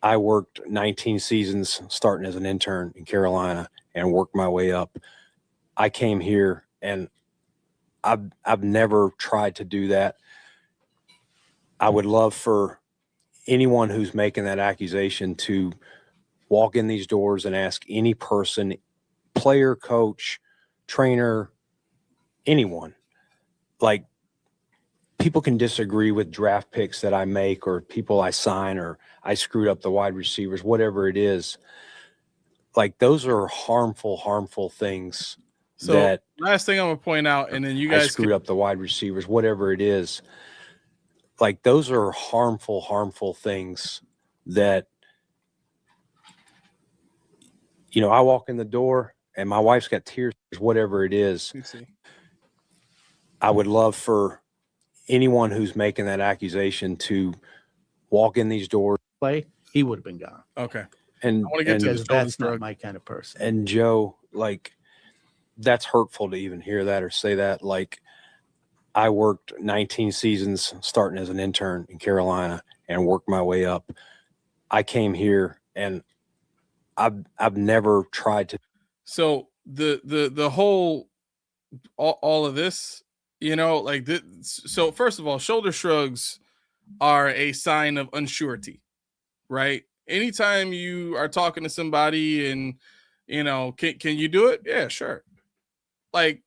I worked 19 seasons starting as an intern in Carolina and worked my way up. I came here and I've never tried to do that. I would love for anyone who's making that accusation to walk in these doors and ask any person, player, coach, trainer, anyone. People can disagree with draft picks that I make or people I sign or I screwed up the wide receivers, whatever it is. Those are harmful things. So last thing I'm gonna point out, and then you guys I screwed up the wide receivers, whatever it is. Those are harmful things that, I walk in the door and my wife's got tears, whatever it is. I would love for anyone who's making that accusation to walk in these doors. He would have been gone. Okay. And I want to get to because that's not my kind of person. And Joe, that's hurtful to even hear that or say that. I worked 19 seasons starting as an intern in Carolina and worked my way up. I came here and I've never tried to. So the whole all of this, so first of all, shoulder shrugs are a sign of unsurety, right? Anytime you are talking to somebody and, can you do it? Yeah, sure. Like,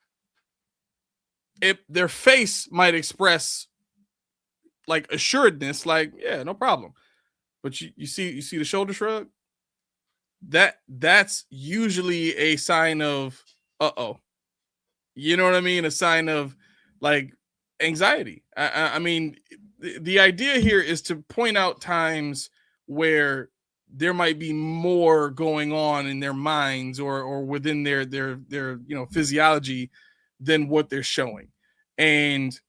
if their face might express like assuredness, like, yeah, no problem. But you see the shoulder shrug? That's usually a sign of uh-oh. You know what I mean? A sign of like anxiety. I mean, the idea here is to point out times where there might be more going on in their minds or within their physiology than what they're showing. And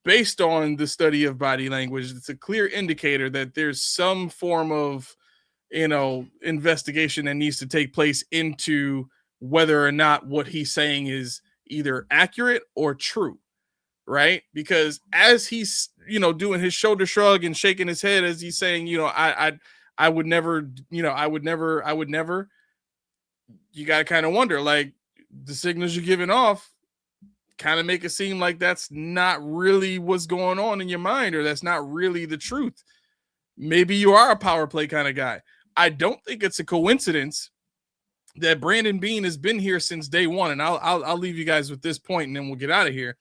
based on the study of body language, it's a clear indicator that there's some form of investigation that needs to take place into whether or not what he's saying is either accurate or true, right? Because as he's doing his shoulder shrug and shaking his head as he's saying, I would never, I would never, you got to kind of wonder, like, the signals you're giving off kind of make it seem like that's not really what's going on in your mind, or that's not really the truth. Maybe you are a power play kind of guy. I don't think it's a coincidence that Brandon Beane has been here since day one, and I'll leave you guys with this point, and then we'll get out of here.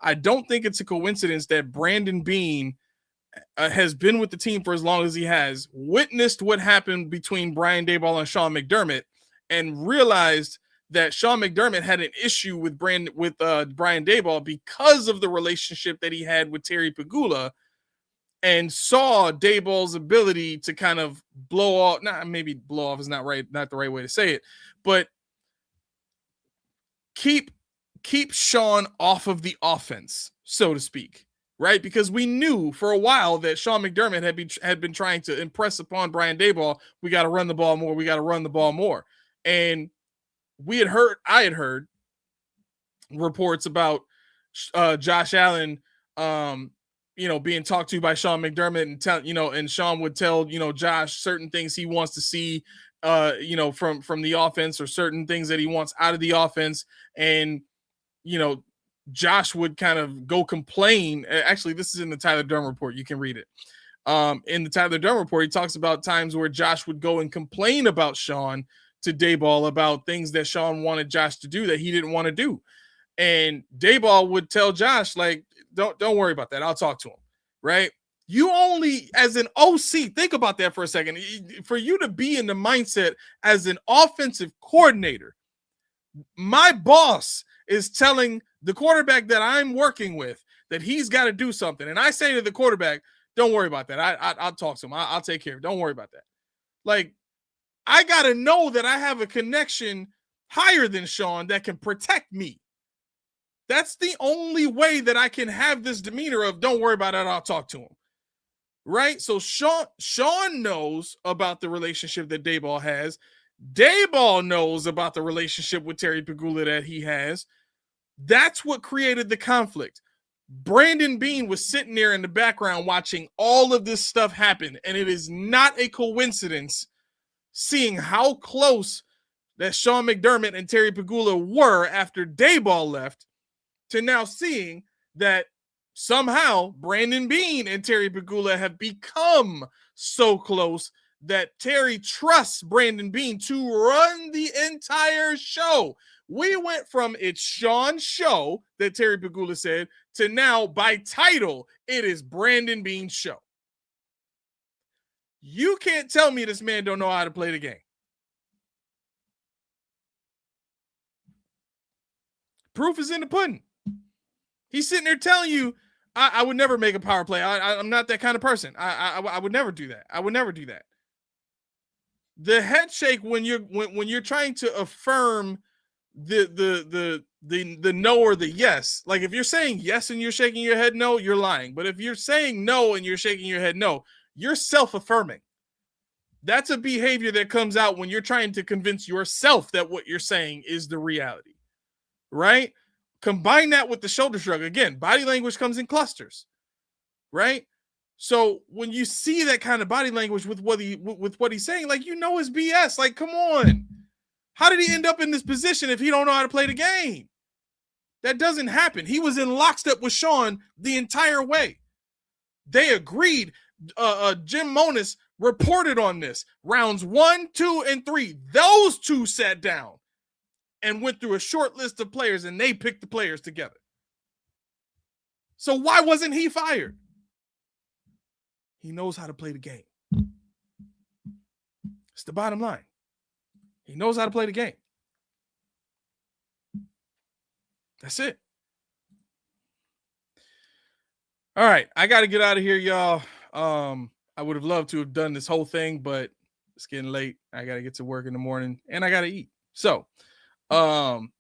I don't think it's a coincidence that Brandon Beane has been with the team for as long as he has, witnessed what happened between Brian Daboll and Sean McDermott, and realized that Sean McDermott had an issue with Brian Daboll because of the relationship that he had with Terry Pegula, and saw Daboll's ability to kind of blow off. Maybe blow off is not the right way to say it, but keep Sean off of the offense, so to speak, right? Because we knew for a while that Sean McDermott had been trying to impress upon Brian Daboll, we got to run the ball more, we got to run the ball more. And I had heard reports about Josh Allen being talked to by Sean McDermott, and Sean would tell, Josh certain things he wants to see, from the offense, or certain things that he wants out of the offense. And, Josh would kind of go complain. Actually, this is in the Tyler Dunn report. You can read it. In the Tyler Dunn report, he talks about times where Josh would go and complain about Sean to Daboll about things that Sean wanted Josh to do that he didn't want to do. And Daboll would tell Josh, like, don't worry about that. I'll talk to him, right? You only, as an OC, think about that for a second. For you to be in the mindset as an offensive coordinator, my boss is telling the quarterback that I'm working with that he's got to do something. And I say to the quarterback, don't worry about that. I'll talk to him. I'll take care of it. Don't worry about that. Like, I got to know that I have a connection higher than Sean that can protect me. That's the only way that I can have this demeanor of don't worry about it, I'll talk to him. Right? So Sean knows about the relationship that Daboll has. Daboll knows about the relationship with Terry Pegula that he has. That's what created the conflict. Brandon Beane was sitting there in the background watching all of this stuff happen, and it is not a coincidence seeing how close that Sean McDermott and Terry Pegula were after Daboll left, to now seeing that somehow Brandon Beane and Terry Pegula have become so close that Terry trusts Brandon Beane to run the entire show. We went from it's Sean's show that Terry Pegula said to now, by title, it is Brandon Beane's show. You can't tell me this man don't know how to play the game. Proof is in the pudding. He's sitting there telling you, I would never make a power play. I'm not that kind of person. I would never do that. I would never do that. The head shake when you're trying to affirm the no or the yes. Like, if you're saying yes and you're shaking your head no, you're lying. But if you're saying no and you're shaking your head no, you're self-affirming. That's a behavior that comes out when you're trying to convince yourself that what you're saying is the reality, right? Combine that with the shoulder shrug. Again, body language comes in clusters, right? So when you see that kind of body language with what he's saying, like, it's BS. Like, come on. How did he end up in this position if he don't know how to play the game? That doesn't happen. He was in lockstep with Sean the entire way. They agreed. Jim Monis reported on this. Rounds 1, 2, and 3. Those two sat down and went through a short list of players, and they picked the players together. So why wasn't he fired? He knows how to play the game. It's the bottom line. He knows how to play the game. That's it. All right, I got to get out of here, y'all. I would have loved to have done this whole thing, but it's getting late. I got to get to work in the morning, and I got to eat. So, one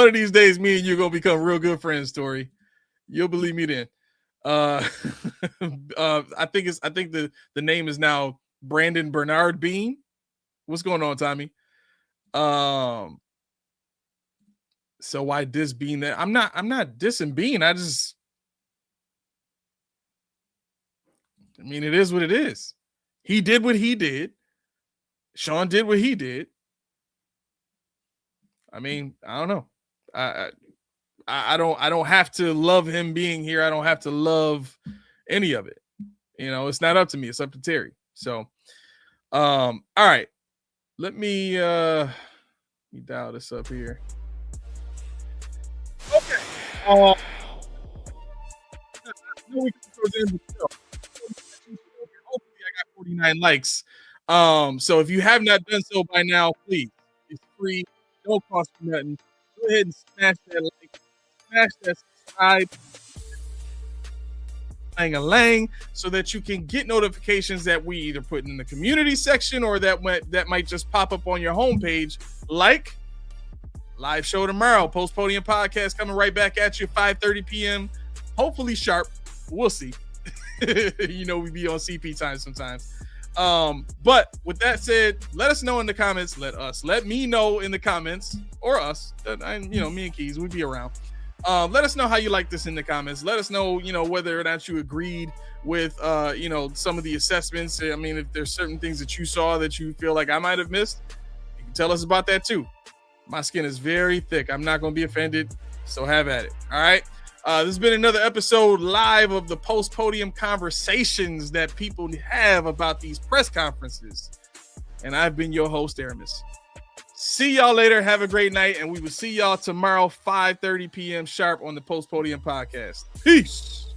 of these days, me and you are going to become real good friends, Tori. You'll believe me then. I think the name is now Brandon Bernard Bean. What's going on, Tommy? So why diss Bean? That I'm not dissing Bean. I mean, it is what it is. He did what he did. Sean did what he did. I mean, I don't know. I don't have to love him being here. I don't have to love any of it. You know, it's not up to me. It's up to Terry. So, all right. Let me dial this up here. Okay. We can throw it in the show. Hopefully, I got 49 likes. So if you have not done so by now, please, it's free. Don't cost you nothing. Go ahead and smash that like, smash that subscribe, lang, so that you can get notifications that we either put in the community section or that might just pop up on your homepage. Like live show tomorrow, Post Podium podcast coming right back at you 5:30 p.m. Hopefully sharp. We'll see. You know, we be on CP time sometimes. But with that said, let us know in the comments. Let me know in the comments, or us. Me and Keys, we'd be around. Let us know how you like this in the comments. Let us know, whether or not you agreed with, some of the assessments. I mean, if there's certain things that you saw that you feel like I might have missed, you can tell us about that too. My skin is very thick. I'm not going to be offended. So have at it. All right. This has been another episode live of the Post Podium conversations that people have about these press conferences. And I've been your host, Aramis. See y'all later. Have a great night. And we will see y'all tomorrow, 5:30 p.m. sharp on the Post Podium podcast. Peace.